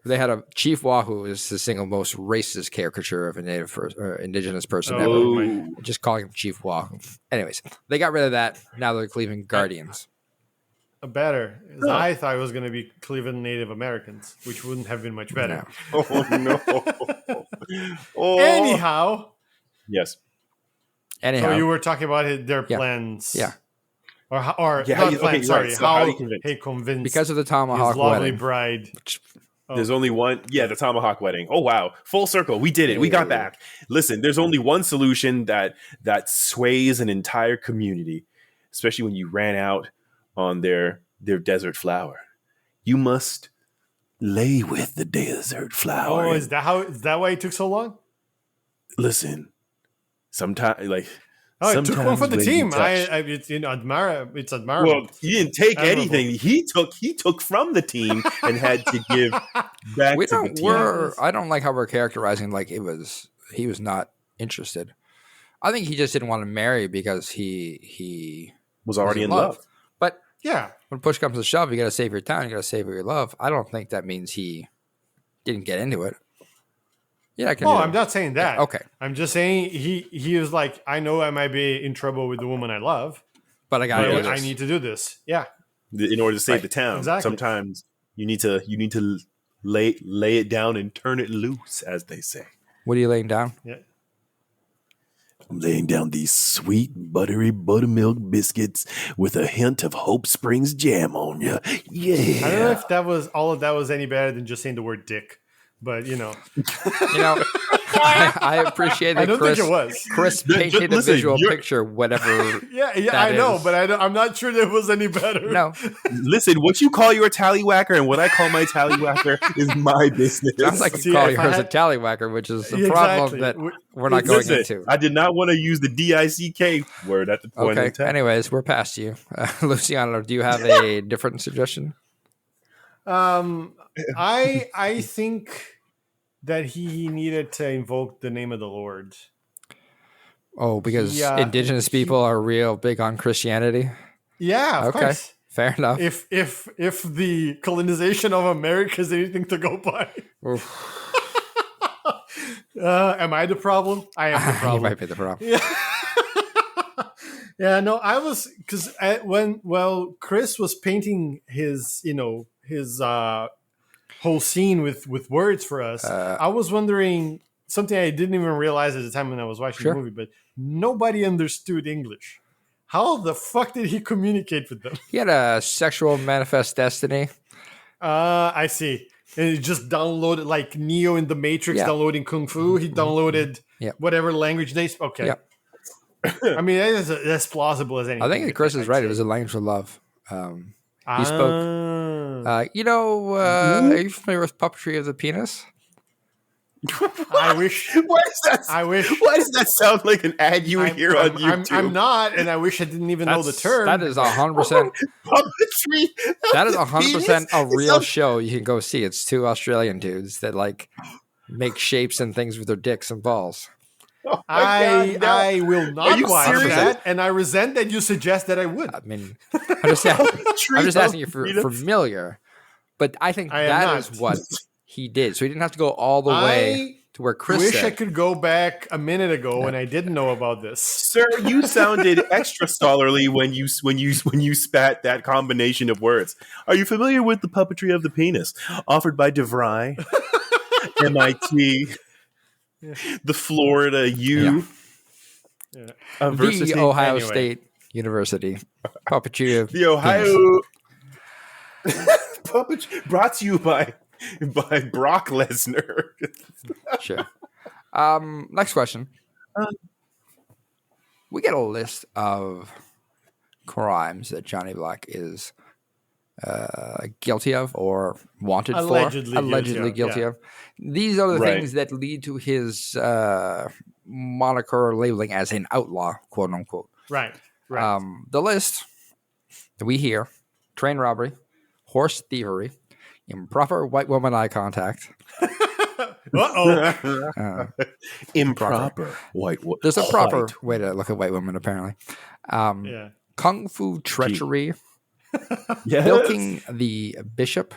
They had a Chief Wahoo is the single most racist caricature of a indigenous person ever. Just calling him Chief Wahoo. Anyways, they got rid of that. Now they're Cleveland Guardians. Better. I thought it was going to be Cleveland Native Americans, which wouldn't have been much better. No. Anyhow. Yes. So you were talking about their plans. Yeah. Or not plans, sorry. So how he convinced because of the tomahawk his lovely wedding. Bride. There's only one. Yeah, the tomahawk wedding. Oh, wow. Full circle. We did it. We got back. Listen, there's only one solution that sways an entire community, especially when you ran out on their desert flower. You must lay with the desert flower. Oh, is that why it took so long? Listen, sometimes it took one for the team. It's admirable. Well, he didn't take anything. He took from the team and had to give back to the team. I don't like how we're characterizing like he was not interested. I think he just didn't want to marry because he was already in love. But yeah, when push comes to shove, you got to save your town. You got to save your love. I don't think that means he didn't get into it. Yeah, I'm not saying that. Yeah, okay, I'm just saying he was like, I know I might be in trouble with the woman I love, but I need to do this. Yeah, in order to save the town. Exactly. Sometimes you need to lay it down and turn it loose, as they say. What are you laying down? Yeah. I'm laying down these sweet, buttery buttermilk biscuits with a hint of Hope Springs jam on you. Yeah. I don't know if all of that was any better than just saying the word dick, but I appreciate that. I don't think it was. Chris painted a visual picture, whatever. Yeah, I know, but I'm not sure that it was any better. No. Listen, what you call your tallywhacker and what I call my tallywhacker is my business. Sounds like you call yours a tallywhacker, which is the problem that we're not going into. I did not want to use the DICK word at the point in time. Anyways, we're past you. Luciano, do you have a different suggestion? I think that he needed to invoke the name of the Lord. Oh, because indigenous people are real big on Christianity? Yeah, of course. Fair enough. If the colonization of America is anything to go by. Am I the problem? I am the problem. You might be the problem. Yeah. Yeah, no, I was because Chris was painting his whole scene with words for us. I was wondering something I didn't even realize at the time when I was watching the movie, but nobody understood English. How the fuck did he communicate with them? He had a sexual manifest destiny. I see. And he just downloaded like Neo in the Matrix downloading Kung Fu. He downloaded whatever language they spoke. Okay. Yep. I mean, that's plausible as anything. I think Chris is right. It was a language of love. He spoke. Are you familiar with puppetry of the penis? I wish. I wish. Why does that sound like an ad you would hear on YouTube? I'm not, and I wish I didn't even know the term. That is 100% puppetry. That is 100% a real show you can go see. It's two Australian dudes that like make shapes and things with their dicks and balls. Oh I will not watch that, and I resent that you suggest that I would. I mean, I'm just asking you for familiar, but I think that is what he did. So he didn't have to go all the way to where Chris wish said, I could go back a minute ago and I didn't know about this. Sir, you sounded extra scholarly when you spat that combination of words. Are you familiar with the puppetry of the penis, offered by DeVry, MIT, the Florida U, the Ohio State University puppetry of the Ohio puppetry, brought to you by Brock Lesnar. Sure. Next question. We get a list of crimes that Johnny Black is guilty of or wanted allegedly guilty of. These are the things that lead to his moniker labeling as an outlaw, quote unquote. Right. The list that we hear: train robbery, horse thievery, improper white woman eye contact. Improper white woman. There's a proper way to look at white women, apparently. Kung fu treachery, bilking the bishop,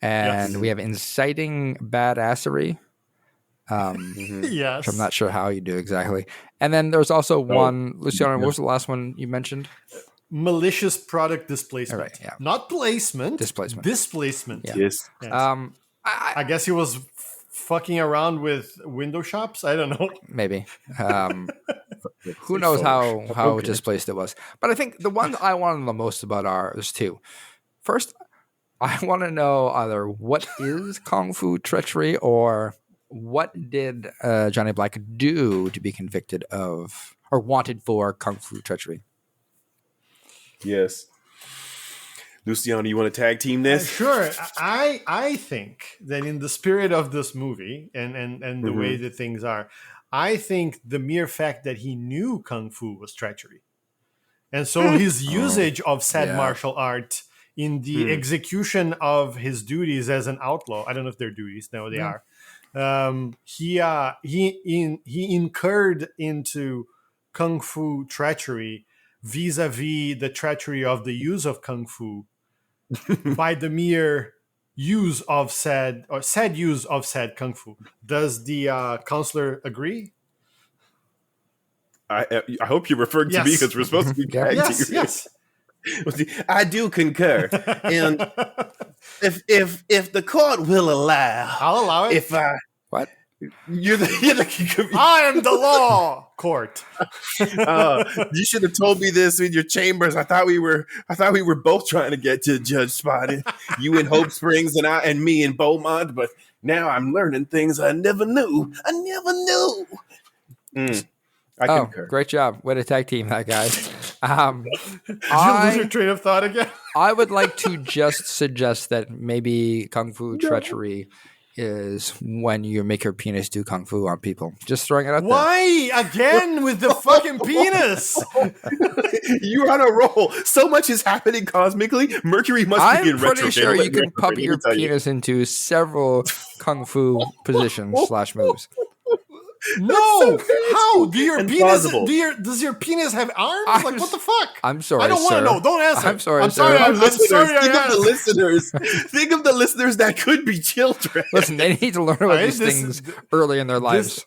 and we have inciting badassery. Yes. Which I'm not sure how you do exactly. And then there's also one, Luciano, what was the last one you mentioned? Malicious product displacement. Right, yeah. Not placement. Displacement. Yeah. Yes. I guess he was fucking around with window shops. I don't know. Maybe. Who knows how displaced it was. But I think the one I want to know the most about there's two. First, I want to know either what is Kung Fu treachery or what did Johnny Black do to be convicted of or wanted for Kung Fu treachery? Yes. Luciano, you want to tag team this? Sure. I think that in the spirit of this movie and the way that things are, I think the mere fact that he knew Kung Fu was treachery. And so his usage of said martial art in the execution of his duties as an outlaw, I don't know if they're duties, no, they are. He incurred into Kung Fu treachery vis-a-vis the treachery of the use of Kung Fu by the mere use of said use of said Kung Fu. Does the counselor agree? I hope you're referring to me because we're supposed to be tag team. Yes. I do concur, and if the court will allow, I'll allow it. What? You're the I am the law court. You should have told me this in your chambers. I thought we were both trying to get to Judge Spotted. You in Hope Springs and me in Beaumont, but now I'm learning things I never knew. I concur. Great job. Way to tag team that, guys. Did you lose your train of thought again? I would like to just suggest that maybe Kung Fu treachery is when you make your penis do Kung Fu on people. Just throwing it out there. Why? Again with the fucking penis? You're on a roll. So much is happening cosmically. Mercury must be in retro. I'm pretty sure you can pump your penis into several Kung Fu positions / moves. No, how do your penis? Does your penis have arms? Like what the fuck? I'm sorry, I don't want to know. Don't answer. I'm sorry. I'm sorry. I'm sorry. Think of the listeners. Think of the listeners that could be children. Listen, they need to learn about these things early in their lives.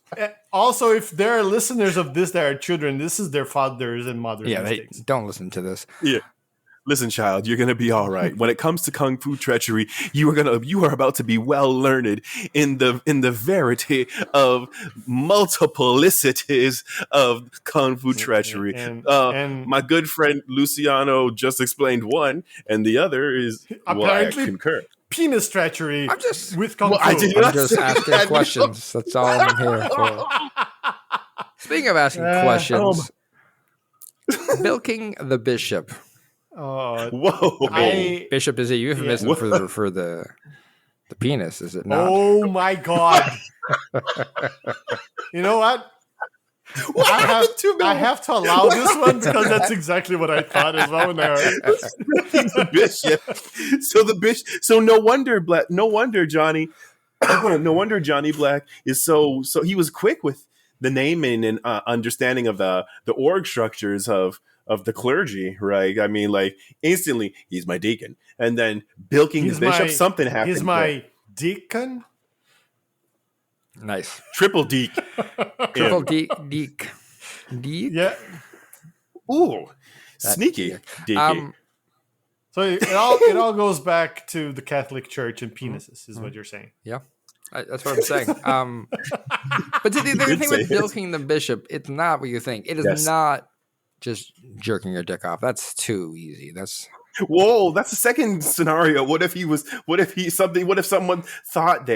Also, if there are listeners of this that are children, this is their fathers and mothers. Yeah, they don't listen to this. Yeah. Listen, child, you're gonna be all right. When it comes to Kung Fu treachery, you are about to be well learned in the verity of multiplicities of Kung Fu treachery. And my good friend Luciano just explained one, and the other is apparently I concur. Penis treachery. I'm just with Kung Fu. I'm just asking questions. That's all I'm here for. Speaking of asking questions, bilking the bishop. Whoa! Bishop is a euphemism for the penis, is it not? Oh my god! You know what? I have to allow this one because that's exactly what I thought as well. When I heard the bishop. So no wonder Johnny. No wonder Johnny Black is so. He was quick with the naming and understanding of the org structures of the clergy, right? I mean, like instantly, he's my deacon, and then bilking the bishop. Something happened. He's my deacon. Nice. Triple Deke. Triple Deke. Yeah. Ooh, sneaky. Deaky. So it all goes back to the Catholic Church and penises, is what you're saying. Yeah, that's what I'm saying. But the thing with bilking the bishop, it's not what you think. It is not just jerking your dick off. That's too easy. That's the second scenario. What if someone thought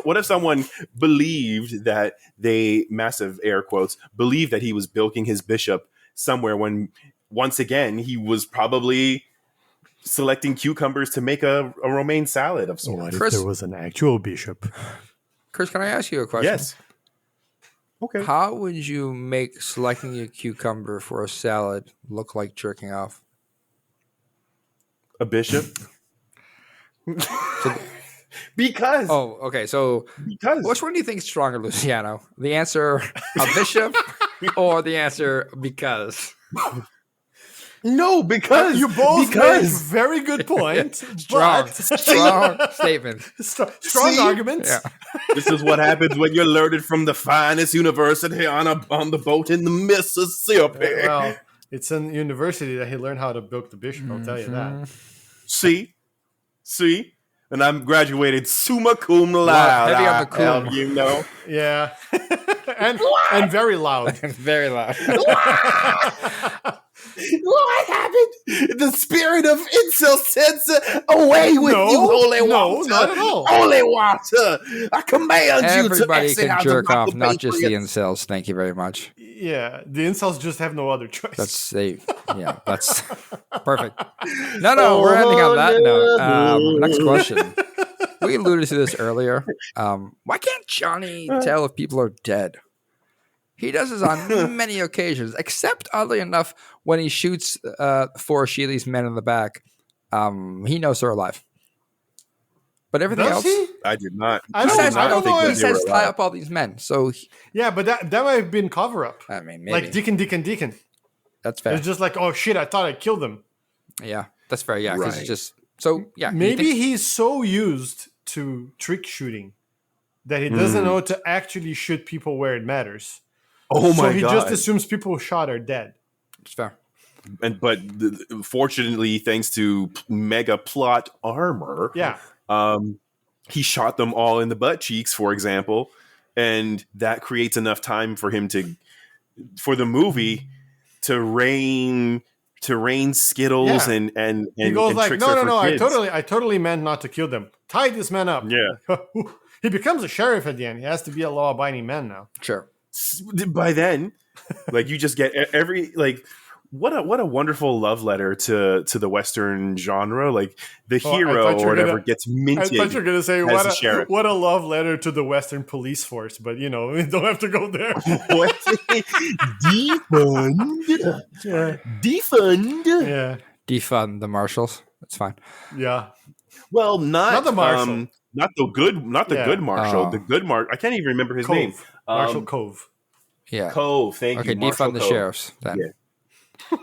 what if someone believed that massive air quotes, believed that he was bilking his bishop somewhere when once again he was probably selecting cucumbers to make a romaine salad of sorts. What if there was an actual bishop? Chris, can I ask you a question? Yes. Okay. How would you make selecting a cucumber for a salad look like jerking off? A bishop? Because. Oh, okay. So, which one do you think is stronger, Luciano? The answer, a bishop, or the answer, because? No, because you both make very good point. Strong statement. Strong arguments. Yeah. This is what happens when you're learned from the finest university on the boat in the Mississippi. Well, it's in university that he learned how to bilk the bishop. I'll tell you that. See, and I'm graduated summa cum laude. Heavy on the cum. You know. Yeah, and very loud. Very loud. What happened? The spirit of incel sense away with you, holy water. No, not at all. Holy water. I command you to Everybody can jerk off, not just the incels. Thank you very much. Yeah, the incels just have no other choice. That's perfect. No, we're ending on that note. Next question. We alluded to this earlier. Why can't Johnny tell if people are dead? He does this on many occasions, except oddly enough, when he shoots four Sheely's men in the back, he knows they're alive. But everything else, I did not. I don't know. He says tie up all these men. So but that might have been cover up. I mean, maybe. Like Deacon. That's fair. It's just like, oh shit, I thought I killed them. Yeah, that's fair. Yeah, because it's just Maybe he's so used to trick shooting that he doesn't know to actually shoot people where it matters. Oh my god! So he just assumes people shot are dead. It's fair. But fortunately, thanks to mega plot armor, he shot them all in the butt cheeks, for example, and that creates enough time for him for the movie to rain Skittles and he goes and like, tricks no, kids. I totally meant not to kill them. Tie this man up. Yeah, he becomes a sheriff at the end. He has to be a law-abiding man now. Sure. By then, like you just get what a wonderful love letter to the Western genre. Like the hero or whatever gets minted. I thought you were gonna say sheriff. What a love letter to the Western police force, but we don't have to go there. Defund. Yeah, defund the marshals. That's fine. Yeah. Well, not the marshal. Not the good marshal. The good I can't even remember his name. Marshal Cove. Yeah. Cove. Thank you. Okay, defund the sheriffs then. Yeah.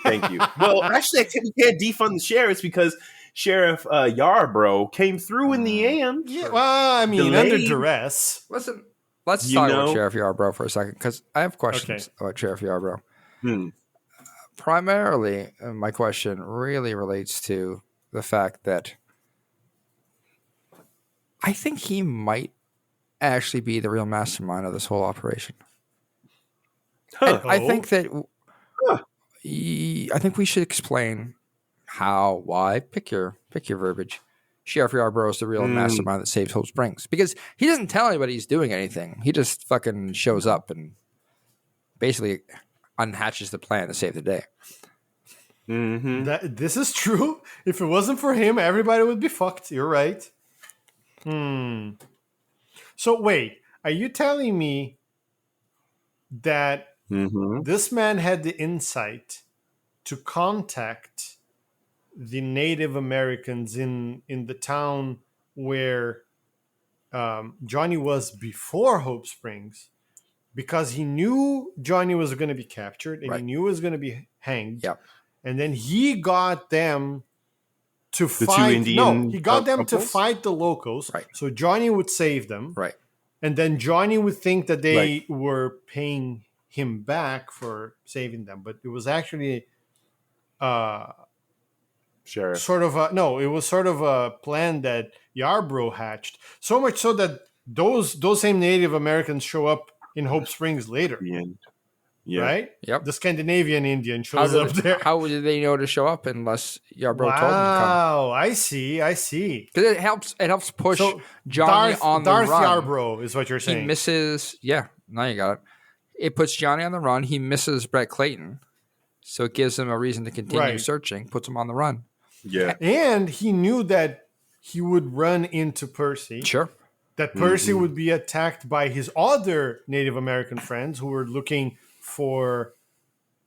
Thank you. Well, actually, we can't defund the sheriffs because Sheriff Yarbrough came through in the end. Yeah. Well, I mean, under duress. Listen, let's talk about Sheriff Yarbrough for a second because I have questions about Sheriff Yarbrough. Primarily, my question really relates to the fact that I think he might actually be the real mastermind of this whole operation. I think that I think we should explain why. Pick your verbiage. Sheriff Yarbrough is the real mastermind that saves Hope Springs because he doesn't tell anybody he's doing anything. He just fucking shows up and basically unhatches the plan to save the day. This is true. If it wasn't for him, everybody would be fucked. You're right. So wait, are you telling me that this man had the insight to contact the Native Americans in the town where Johnny was before Hope Springs because he knew Johnny was going to be captured and he knew he was going to be hanged. Yep. And then he got them to the fight. Two Indian he got them to couples? fight the locals. Right. So Johnny would save them. Right. and then Johnny would think that they were paying him back for saving them, but it was actually sort of a plan that Yarbrough hatched. So much so that those same Native Americans show up in Hope Springs later. Yeah. Right? Yep. The Scandinavian Indian shows up there. How did they know to show up unless Yarbrough told them to come? Wow, I see. Because it helps push Johnny on the run. Darth Yarbrough is what you're saying. He misses. Yeah, now you got it. It puts Johnny on the run. He misses Brett Clayton, so it gives him a reason to continue searching. Puts him on the run. Yeah, and he knew that he would run into Percy. Sure. That Percy would be attacked by his other Native American friends who were looking for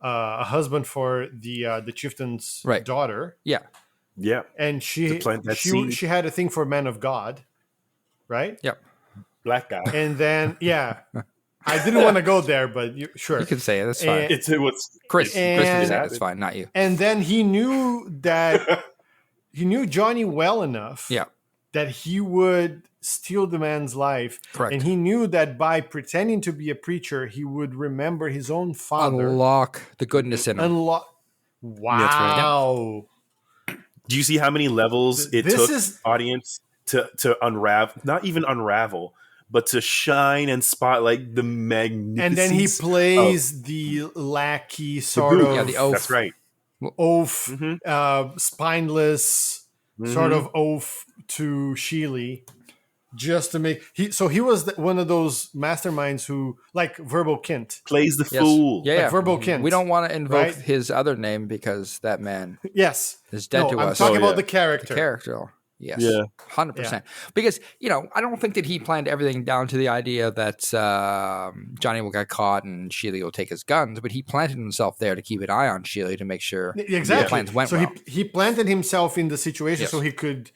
a husband for the chieftain's daughter. Yeah. And she had a thing for men of God, right? Yep. Black guy. And then I didn't want to go there, but sure. You can say it. That's fine. It was Chris. Chris can say it. It's fine, not you. And then he knew that he knew Johnny well enough that he would steal the man's life. Correct. And he knew that by pretending to be a preacher, he would remember his own father. Unlock the goodness in him. Wow. Right. Do you see how many levels it took audience to unravel? Not even unravel, but to shine and spotlight the magnificence. And then he plays the lackey sort of. Yeah, the oaf. That's right. Oaf, spineless sort of oaf to Sheely. Just to make he was one of those masterminds who, like Verbal Kint, plays the fool. Yeah, like Verbal Kint. We don't want to invoke his other name because that man is dead to us. I'm talking about the character. The character. Yes. Yeah. 100%. Because, I don't think that he planned everything down to the idea that Johnny will get caught and Sheely will take his guns, but he planted himself there to keep an eye on Sheely to make sure the plans went well. He planted himself in the situation so he could,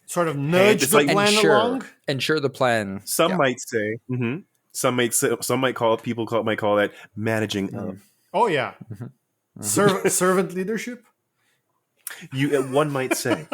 sort of nudge the plan along. Ensure the plan. Some might say, some might call that managing. Oh, yeah. Servant leadership. One might say.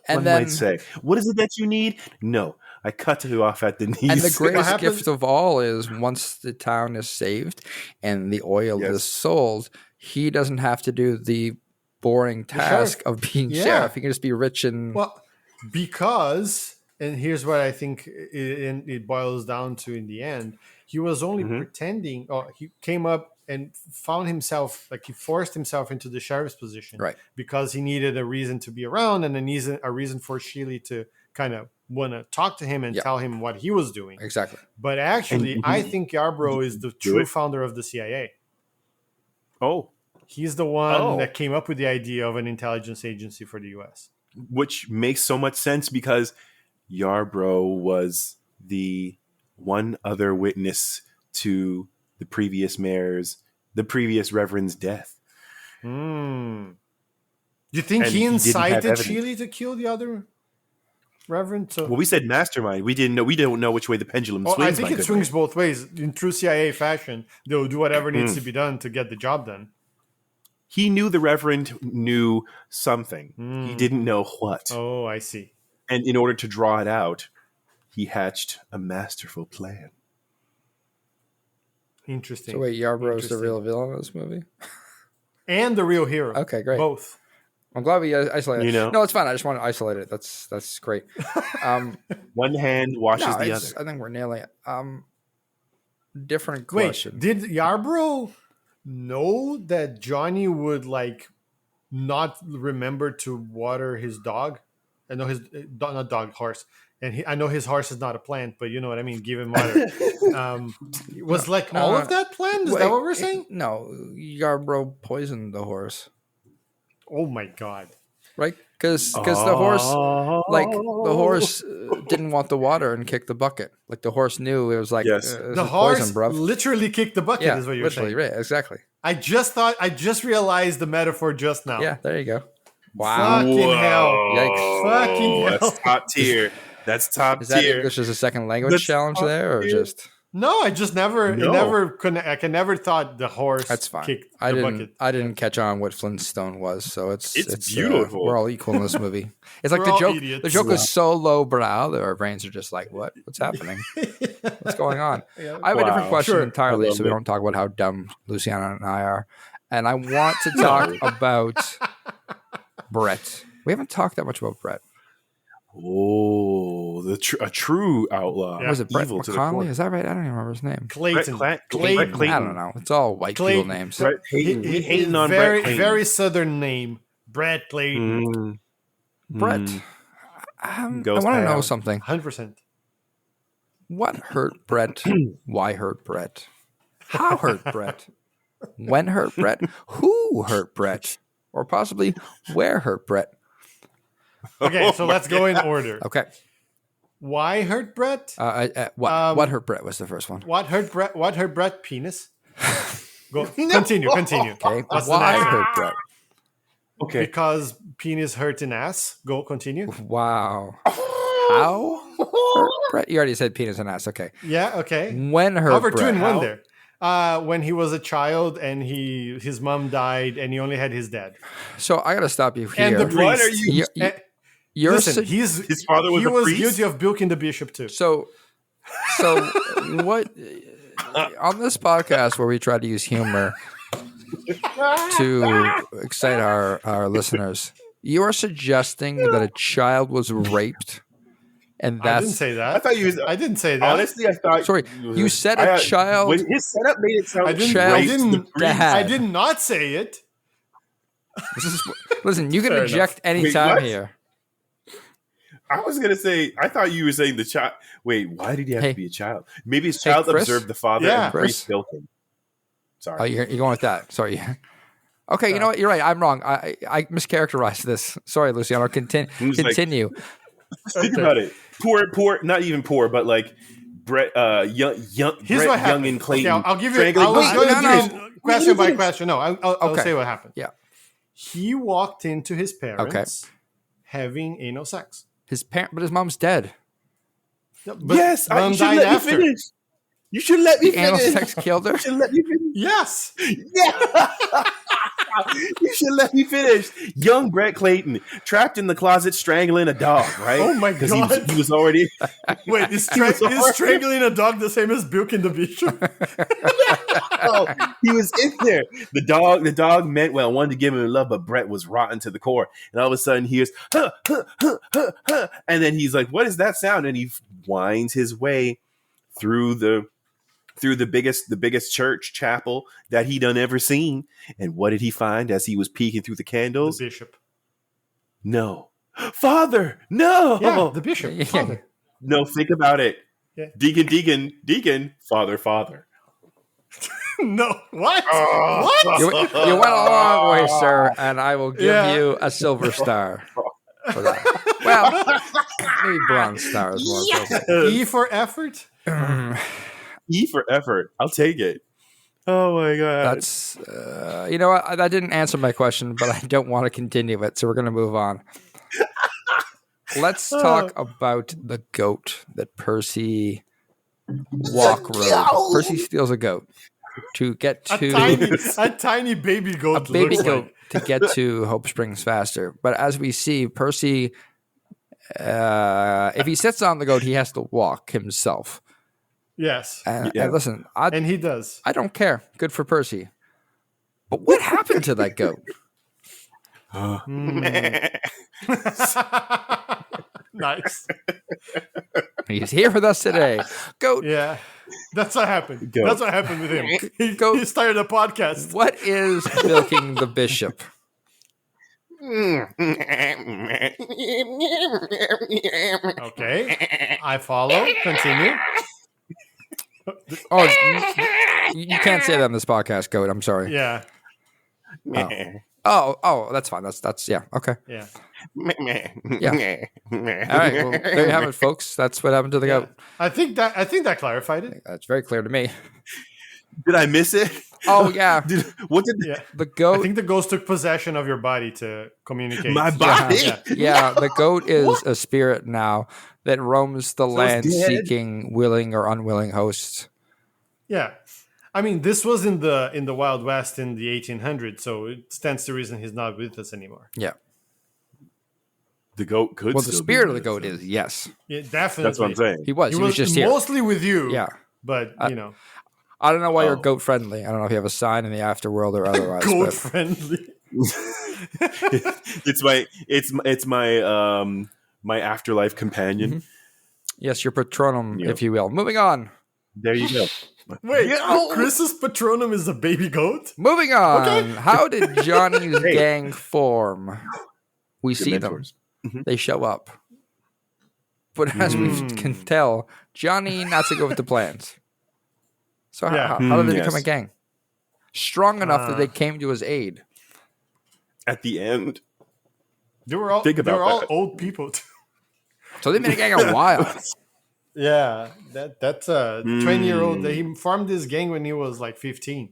Might say, what is it that you need? No, I cut you off at the knees. And the greatest gift of all is once the town is saved and the oil is sold, he doesn't have to do the boring task of being sheriff. He can just be rich and... Well, because, and here's what I think it boils down to in the end, he was only pretending, he came up and found himself, he forced himself into the sheriff's position, because he needed a reason to be around and a reason for Sheely to kind of want to talk to him and tell him what he was doing. Exactly. But actually, I think Yarbrough is the true founder of the CIA. Oh. He's the one that came up with the idea of an intelligence agency for the U.S. Which makes so much sense because Yarbrough was the one other witness to the previous reverend's death. Do you think he incited Sheely to kill the other reverend? Well, we said mastermind. We don't know which way the pendulum swings. I think it swings both ways. In true CIA fashion, they'll do whatever needs to be done to get the job done. He knew the reverend knew something. He didn't know what. Oh, I see. And in order to draw it out, he hatched a masterful plan. Interesting. So wait, Yarbrough's the real villain of this movie? And the real hero. Okay, great. Both. I'm glad we isolated it. No, it's fine. I just want to isolate it. That's great. One hand washes the other. I think we're nailing it. Different question. Wait, did Yarbrough know that Johnny would not remember to water his dog? I know his not dog, horse. And I know his horse is not a plant, but you know what I mean. Give him water. Was all of that planned? Is that what we're saying? No, Yarbrough poisoned the horse. Oh my god! Right? Because the horse didn't want the water and kicked the bucket. The horse knew it was the horse poison, bruv. Literally kicked the bucket. Is what you're saying? Right? Exactly. I just realized the metaphor just now. Yeah, there you go. Wow! Fucking hell! Yikes! Fucking hell! That's top tier. That's top tier. Is that English as a second language challenge there, or just? No, I just never. No. It never. I can never thought the horse. That's fine. Kicked I the didn't. bucket. I didn't catch on what Flintstone was, so it's beautiful. We're all equal in this movie. It's like We're the all joke. idiots. The joke is so lowbrow that our brains are just like, what's happening? What's going on? Yeah. I have a different question entirely, I so we love don't talk about how dumb Luciano and I are. And I want to talk about Brett. We haven't talked that much about Brett. Oh, a true outlaw. Yeah. Was it Brett Evil to the McConnelly? core. Is that right? I don't even remember his name. Clayton. Brett Clayton. Clayton. I don't know. It's all white Clayton. people names. Brett Clayton. We hating on very, Brett Clayton. very southern name. Brett Clayton. Brett. I want to Ghost know Town. something. 100%. What hurt Brett? Why hurt Brett? How hurt Brett? When hurt Brett? Who hurt Brett? Or possibly where hurt Brett? Okay, so let's go in order. Okay. Why hurt Brett? What hurt Brett was the first one. What hurt Brett? What hurt Brett? Penis. Go. Continue. Okay. What's the Why next? hurt Brett? Okay. Because penis hurt an ass. Go. Continue. Wow. How hurt Brett? You already said penis and ass. Okay. Yeah. Okay. When hurt Cover Brett? 2 in 1 there. When he was a child and his mom died and he only had his dad. So I got to stop you here. And the priest. What are you? You're Listen, His father was he a was priest? guilty of bilking the bishop too. So what on this podcast where we try to use humor to excite our listeners, you are suggesting that a child was raped, and I that's didn't say that. I thought you was. I didn't say that. Honestly, I thought. sorry. You said a child. When his setup made it sound I didn't. Child I didn't. dad. I did not say it. Listen, you can Fair eject Wait, anytime what? here. I was gonna say. I thought you were saying the child. Wait, why did he have Hey. to be a child? Maybe his child Chris? observed the father Yeah. and priest built him. Sorry. Oh, you're going with that. Sorry. Okay, you know what? You're right. I'm wrong. I mischaracterized this. Sorry, Luciano. Continue. He was like- Continue. Think about it. Poor, not even poor, but like Brett, young, Here's Brett, what Young happened. and Clayton. Okay, I'll give you. strangling- I was Wait, going to no, do no. it question by question. No, I'll Okay. say what happened. Yeah. He walked into his parents having anal sex. But his mom's dead. But Yes, mom you should died let after. me finish. You should let me The anal finish. sex killed her. You should let me finish. Yes. Yeah. You should let me finish. Young Brett Clayton trapped in the closet strangling a dog, right? Oh my Because God. he was already. Wait, is already- strangling a dog the same as bilking the bishop? Oh, he was in there. The dog meant well, wanted to give him love, but Brett was rotten to the core. And all of a sudden, he hears, huh, huh, huh, huh, huh. And then he's like, "What is that sound?" And he winds his way through the biggest church chapel that he done ever seen. And what did he find as he was peeking through the The candles? bishop. No, Father, no, Yeah, the bishop. Yeah. Father. no. Think about it. Yeah. Deacon, Father. No. What? Oh. What? You went a long way, sir, and I will give Yeah. you a silver star for that. Well, maybe bronze star is more appropriate. E for effort? E for effort. I'll take it. Oh my god. That's you know what? That didn't answer my question, but I don't want to continue it, so we're going to move on. Let's talk about the goat that Percy rode. Percy steals a goat to get to A tiny baby goat. a baby looks goat like. to get to Hope Springs faster. But as we see, Percy, if he sits on the goat, he has to walk himself. Yes. And Yeah. listen, And he does. I don't care. Good for Percy. But what happened to that goat? Nice. He's here with us today. Goat. Yeah. That's what happened. Goat. That's what happened with him. Goat. He started a podcast. What is milking the bishop? Okay. I follow. Continue. Oh, you can't say that on this podcast, goat. I'm sorry. Yeah. Oh, that's fine. That's yeah. Okay. Yeah. All right. Well, there you have it, folks. That's what happened to the goat. I think that clarified it. That's very clear to me. Did I miss it? Oh yeah, What did Yeah. the I goat. think the ghost took possession of your body to communicate. my body? Yeah. Yeah, the goat is a spirit now that roams the land dead? seeking willing or unwilling hosts. Yeah. I mean, this was in the Wild West in the 1800s, so it stands to reason he's not with us anymore. Yeah. The goat could. Well, the spirit of the goat is yes. Yeah, definitely. That's what I'm saying. He was just here. Mostly with you. Yeah. But I don't know why you're goat friendly. I don't know if you have a sign in the afterworld or otherwise. Goat friendly. it's my afterlife companion. Mm-hmm. Yes, your patronum, if you will. Moving on. There you go. Wait, Chris's patronum is a baby goat? Moving on. Okay. How did Johnny's gang form? We see mentors. Them. Mm-hmm. They show up. But as we can tell, Johnny not so good with the plans. So how did they become a gang? Strong enough that they came to his aid. At the end. They were all old people. So they've been a gang a while. Yeah, that's a 20-year-old. He formed this gang when he was like 15.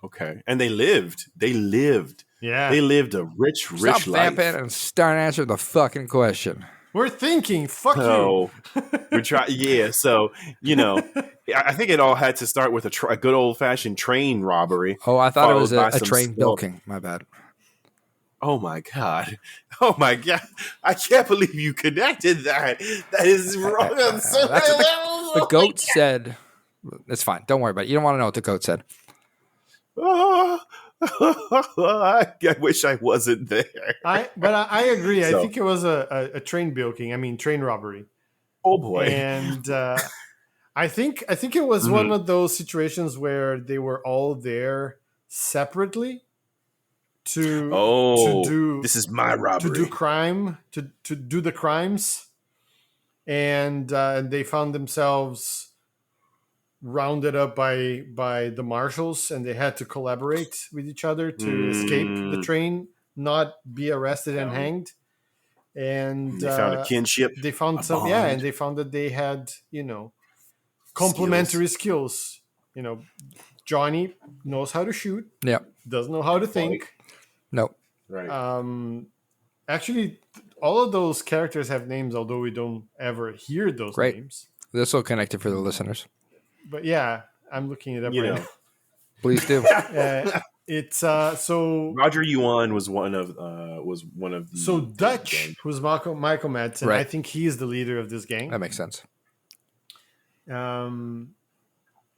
Okay, and they lived. Yeah, they lived a rich Stop life. Vamping and start answering the fucking question. We're thinking. Fuck you. We're trying. Yeah, so I think it all had to start with a good old fashioned train robbery. Oh, I thought it was a train bilking. My bad. Oh my god! I can't believe you connected that. That is wrong on so many levels. The goat said. It's fine. Don't worry about it. You don't want to know what the goat said. I wish I wasn't there. But I agree. I think it was a train bilking. I mean, train robbery. Oh boy! And I think it was one of those situations where they were all there separately. To do this is my robbery. To do crime, to do the crimes, and they found themselves rounded up by the marshals, and they had to collaborate with each other to escape the train, not be arrested and hanged. And they found a kinship. They found and they found that they had complementary skills. Johnny knows how to shoot. Yeah, doesn't know how to think. No. Right. Actually, all of those characters have names, although we don't ever hear those names. This will connect it for the listeners. But yeah, I'm looking it up right now. Please do. It's so Roger Yuan was one of the so Dutch, who's Michael Madsen. Right. I think he is the leader of this gang. That makes sense. And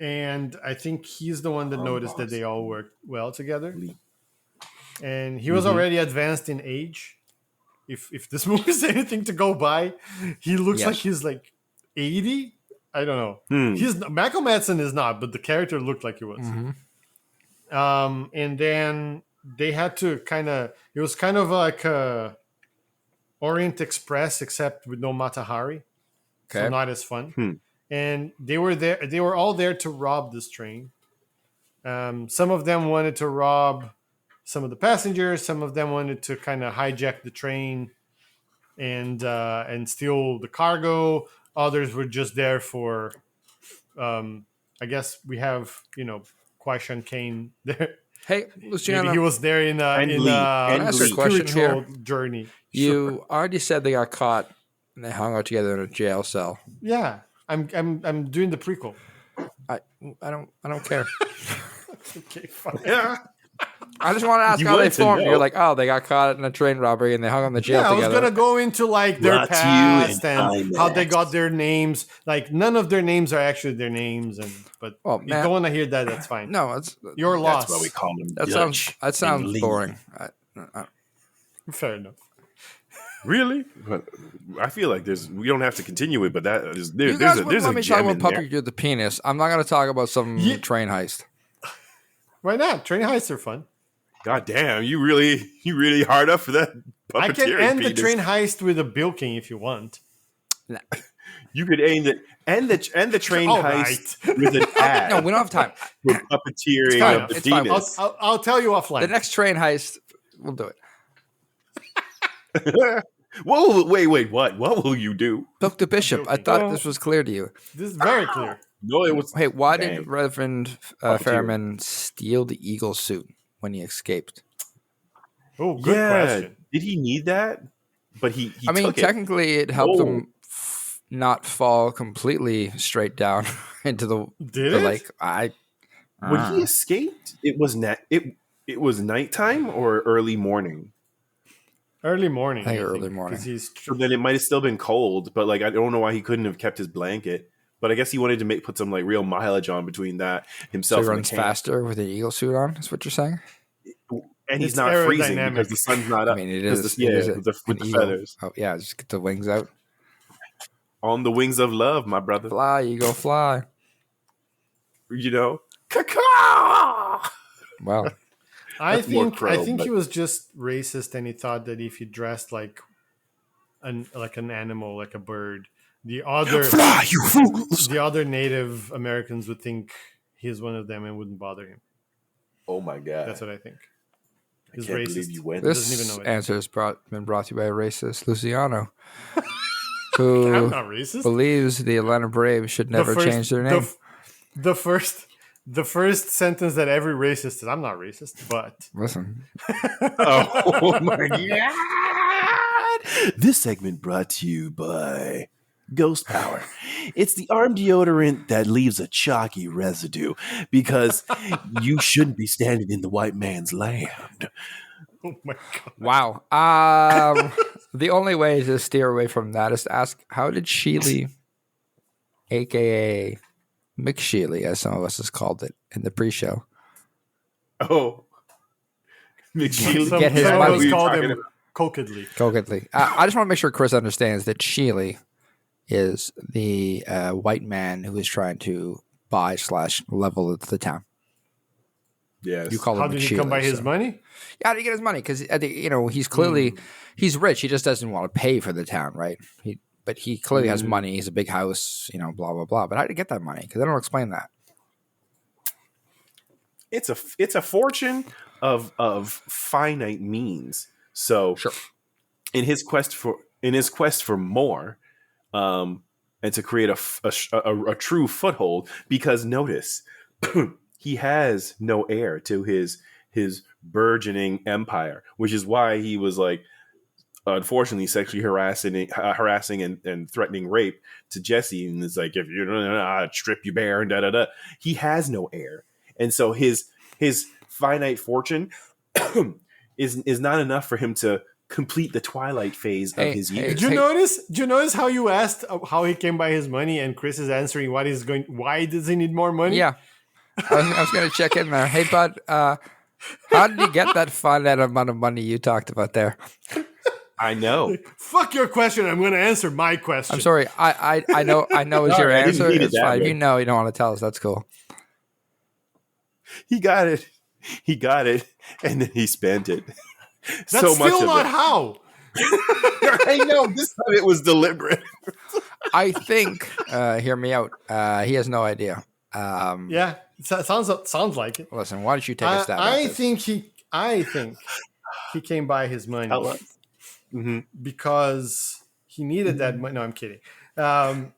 I think he's the one that noticed that they all work well together. And he was already advanced in age. If this movie is anything to go by, he looks like he's like 80. I don't know. Michael Madsen is not, but the character looked like he was. And then they had to it was kind of like a Orient Express, except with no Matahari. Okay. So not as fun. And they were all there to rob this train. Some of them wanted to rob some of the passengers. Some of them wanted to kind of hijack the train and steal the cargo. Others were just there for, I guess we have, Kwai-Shan Kane there. Hey, Luciano. Maybe he was there in a spiritual journey. You already said they got caught and they hung out together in a jail cell. Yeah, I'm doing the prequel. I don't care. Okay, fine. Yeah. I just want to ask how they formed. You're like, they got caught in a train robbery and they hung on the jail together. I was going to go into their past and how they got their names. Like, none of their names are actually their names. But if you don't want to hear that, that's fine. No, it's your loss. That's why we call them That sounds boring. Fair enough. Really? But I feel like we don't have to continue it, but there's you guys wouldn't let me talk about puppetry with the penis. I'm not going to talk about some train heist. Why not? Train heists are fun. God damn, you really hard up for that. I can end the train heist with a bilking if you want. Nah. You could end the train heist with an ad. No, we don't have time. For puppeteering of the penis. I'll tell you offline. The next train heist, we'll do it. Whoa! Wait! What? What will you do? Book the bishop. I thought this was clear to you. This is very clear. No, it was. Hey, why did Reverend Fairman steal the eagle suit when he escaped? Oh, good question. Did he need that? But he technically, it helped him not fall completely straight down into the lake. When he escaped, it was nighttime or early morning. Early morning. I think early morning. So then it might have still been cold, but like I don't know why he couldn't have kept his blanket. But I guess he wanted to put some like real mileage on between that himself. So he runs faster with an eagle suit on. Is what you're saying? And he's not freezing because the sun's not up. I mean, it is. With the feathers. Oh yeah, just get the wings out. On the wings of love, my brother. Fly, you go fly. You know, caw. Wow. I think he was just racist, and he thought that if he dressed like an animal, like a bird, the other Native Americans would think he's one of them and wouldn't bother him. Oh my god, that's what I think. He's racist. This answer has been brought to you by a racist Luciano, who I'm not racist. Believes the Atlanta Braves should never change their name. The first sentence that every racist says, I'm not racist, but... Listen. Oh my God. This segment brought to you by Ghost Power. It's the arm deodorant that leaves a chalky residue because you shouldn't be standing in the white man's land. Oh my God. Wow. The only way to steer away from that is to ask, how did Sheely, a.k.a. McSheely, as some of us has called it in the pre-show. Oh, McSheely. Get his money. Called him Cokedly. I just want to make sure Chris understands that Sheely is the white man who is trying to buy / level the town. Yes. You call him How did he come by his money? Yeah, how did he get his money? Because he's clearly he's rich. He just doesn't want to pay for the town, right? But he clearly has money. He's a big house, blah, blah, blah. But how did he get that money? Because they don't explain that. It's a fortune of finite means. So sure. in his quest for more, and to create a true foothold, because notice he has no heir to his burgeoning empire, which is why he was like, unfortunately, sexually harassing and threatening rape to Jesse, and it's like, if you don't strip you bare and da da da. He has no heir, and so his finite fortune is not enough for him to complete the twilight phase of his years. Did you notice how you asked how he came by his money, and Chris is answering why does he need more money? Yeah, I was going to check in there. Hey, bud, how did you get that finite amount of money you talked about there? I know. Fuck your question. I'm going to answer my question. I'm sorry. I know it's your answer. It's fine. You don't want to tell us. That's cool. He got it, and then he spent it. That's so much still not how. I know. This time it was deliberate. I think. Hear me out. He has no idea. Yeah, it sounds like it. Listen, why don't you take a stab? I think he came by his money. Because he needed that money. No, I'm kidding. I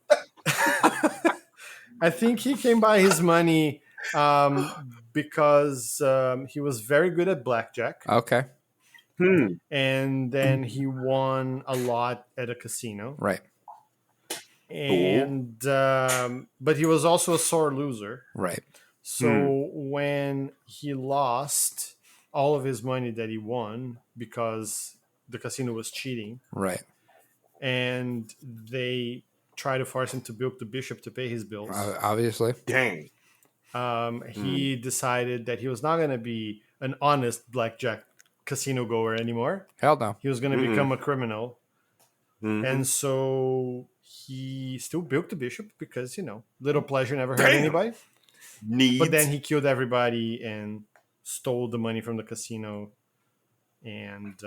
think he came by his money because he was very good at blackjack. Okay. And then he won a lot at a casino. Right. And but he was also a sore loser. Right. So when he lost all of his money that he won because the casino was cheating. Right. And they try to force him to bilk the bishop to pay his bills. Obviously. Dang. He decided that he was not going to be an honest blackjack casino goer anymore. Hell no. He was going to become a criminal. And so he still bilked the bishop because, little pleasure never hurt anybody. But then he killed everybody and stole the money from the casino. And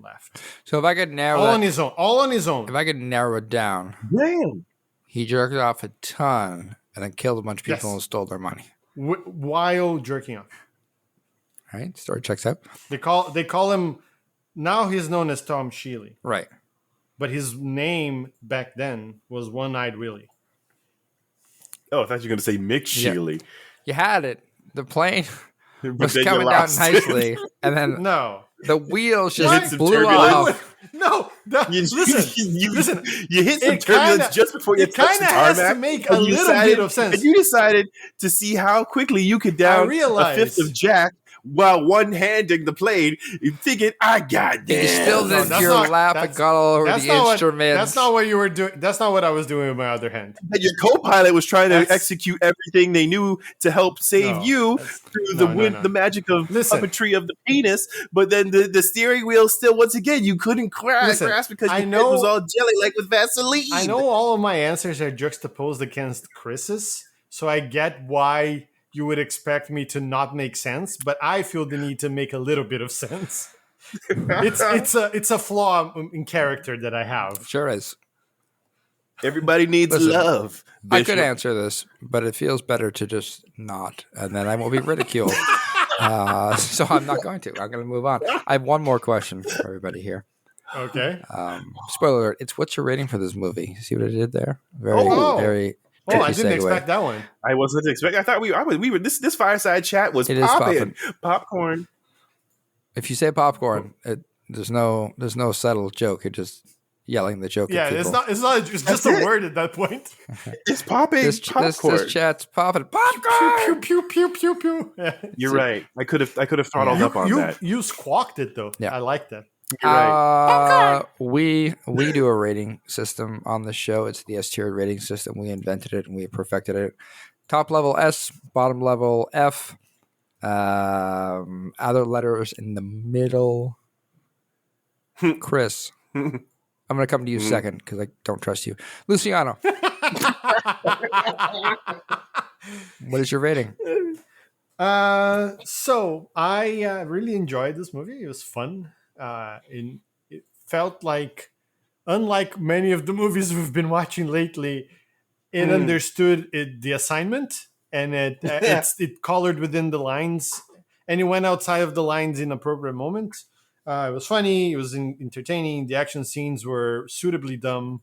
left. So if I could narrow all on his own. If I could narrow it down, he jerked off a ton and then killed a bunch of people and stole their money while jerking off. All right, story checks out. They call him now. He's known as Tom Sheely, right? But his name back then was One-Eyed Willie. Oh, I thought you were going to say Mick Sheely. Yeah. You had it. The plane was coming down nicely, and then no. The wheels just blew off. No, Listen. You hit some turbulence just before you touch the tarmac. It has to make a little bit of sense. And you decided to see how quickly you could down a fifth of Jack while one-handing the plane. You thinking, I got this. You still did your lap and got all over the instruments. That's not what you were doing. That's not what I was doing with my other hand. And your co-pilot was trying to execute everything they knew to help save you through the magic of puppetry of the penis. But then the steering wheel still, once again, you couldn't grasp because your head was all jelly like with Vaseline. I know all of my answers are juxtaposed against Chris's, so I get why you would expect me to not make sense, but I feel the need to make a little bit of sense. It's a flaw in character that I have. Sure is. Everybody needs love. Bishop. I could answer this, but it feels better to just not, and then I won't be ridiculed. So I'm not going to. I'm going to move on. I have one more question for everybody here. Okay. Spoiler alert. It's what's your rating for this movie? See what I did there? Very. Oh, I didn't expect that one. I wasn't expecting. I thought we were. This fireside chat was popping. Popcorn. If you say popcorn, there's no subtle joke. You're just yelling the joke. Yeah, at people. it's not. It's just a word at that point. It's popping. Popcorn. This chat's popping. Popcorn. Pew pew pew pew pew. Yeah. You're right. I could have throttled up on that. You squawked it though. Yeah, I like that. Right. We do a rating system on the show. It's the S-tiered rating system. We invented it and we perfected it. Top level S, bottom level F, other letters in the middle. Chris, I'm going to come to you second because I don't trust you. Luciano, what is your rating? So I really enjoyed this movie. It was fun. It felt like, unlike many of the movies we've been watching lately, it understood the assignment and it colored within the lines and it went outside of the lines in appropriate moments. It was funny. It was entertaining. The action scenes were suitably dumb.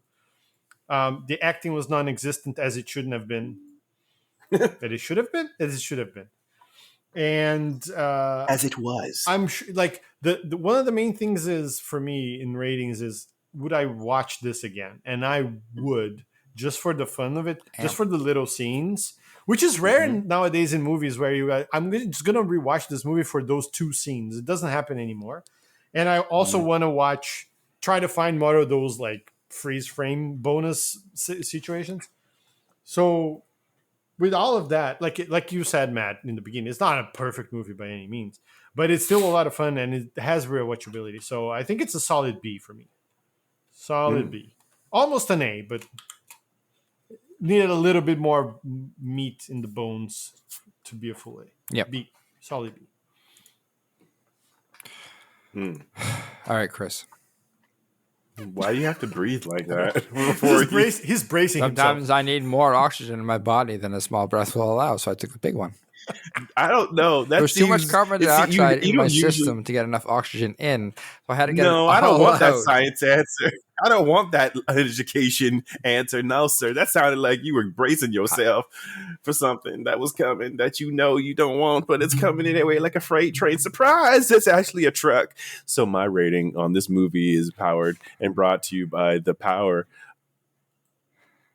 The acting was non-existent as it shouldn't have been. That it should have been? As it should have been. And as it was, I'm sure. Like the one of the main things is for me in ratings is would I watch this again? And I would, just for the fun of it, just for the little scenes, which is rare nowadays in movies where I'm just gonna rewatch this movie for those two scenes. It doesn't happen anymore. And I also want to try to find more of those like freeze frame bonus situations. So. With all of that, like you said, Matt, in the beginning, it's not a perfect movie by any means, but it's still a lot of fun and it has real watchability. So I think it's a solid B for me. Solid B. Almost an A, but needed a little bit more meat in the bones to be a full A. Yeah. B. Solid B. All right, Chris. Why do you have to breathe like that? He's bracing Sometimes himself. I need more oxygen in my body than a small breath will allow, so I took the big one. I don't know. There's too much carbon dioxide in my system to get enough oxygen in, so I had to get. No, I don't want that science answer. I don't want that education answer. No, sir. That sounded like you were bracing yourself for something that was coming that you know you don't want, but it's coming anyway like a freight train. Surprise! It's actually a truck. So my rating on this movie is powered and brought to you by the power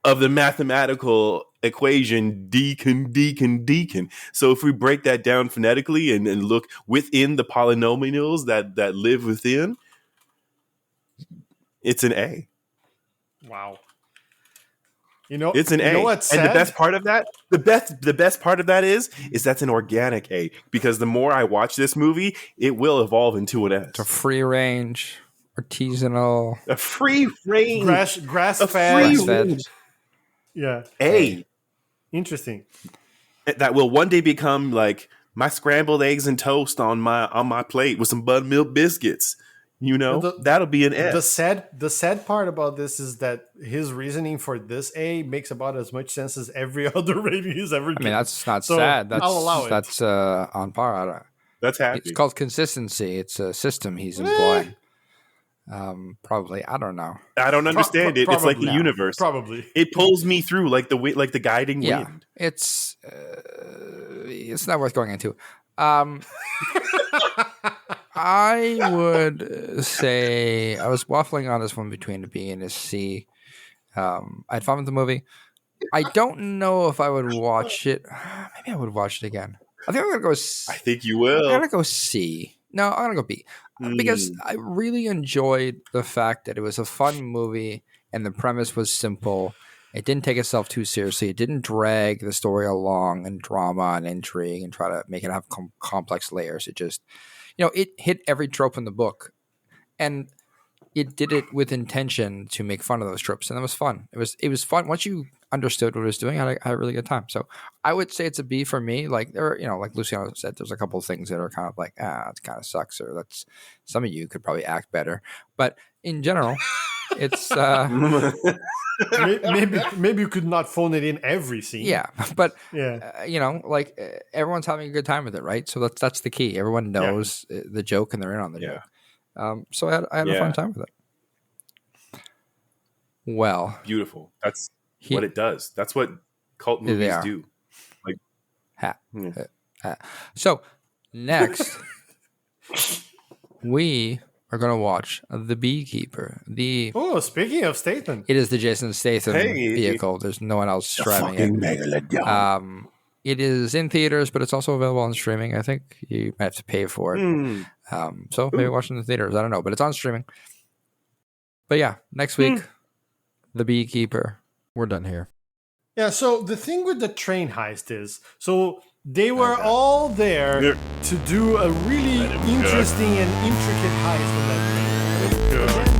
of the mathematical equation deacon. So if we break that down phonetically and look within the polynomials that live within, it's an A. Wow. It's an A. You know what's sad? And the best part of that, the best part of that is that's an organic A, because the more I watch this movie, it will evolve into an S. It's a free range, artisanal, a free range, grass fed. Yeah. A. Interesting. That will one day become like my scrambled eggs and toast on my plate with some buttermilk biscuits. That'll be an S. The sad part about this is that his reasoning for this A makes about as much sense as every other rating he's ever given. I mean, that's not sad. I'll allow it. That's on par. That's happy. It's called consistency. It's a system he's employing. Probably. I don't know. I don't understand it. It's like the universe. Probably. It pulls me through like the guiding wind. It's not worth going into. I would say I was waffling on this one between a B and a C. I had fun with the movie. I don't know if I would watch it. Maybe I would watch it again. I think I'm gonna go. I think you will. I'm gonna go C. No, I'm gonna go B because I really enjoyed the fact that it was a fun movie and the premise was simple. It didn't take itself too seriously. It didn't drag the story along and drama and intrigue and try to make it have complex layers. It just, it hit every trope in the book, and it did it with intention to make fun of those tropes, and that was fun. It was fun once you understood what it was doing. I had a really good time. So I would say it's a B for me. Like there, are, like Luciano said, there's a couple of things that are kind of like, it kind of sucks, or that's some of you could probably act better. But in general, it's maybe you could not phone it in every scene. Yeah, but everyone's having a good time with it, right? So that's the key. Everyone knows the joke and they're in on the joke. So I had a fun time with it. Well, beautiful. That's what it does. That's what cult movies do. Like, So next, we are going to watch The Beekeeper. Speaking of Statham, it is the Jason Statham vehicle. There's no one else driving it. It is in theaters, but it's also available on streaming. I think you might have to pay for it. So maybe watch it in the theaters. I don't know, but it's on streaming. But yeah, next week, The Beekeeper. We're done here. Yeah, so the thing with the train heist is, they were all there to do a really interesting and intricate heist on that train.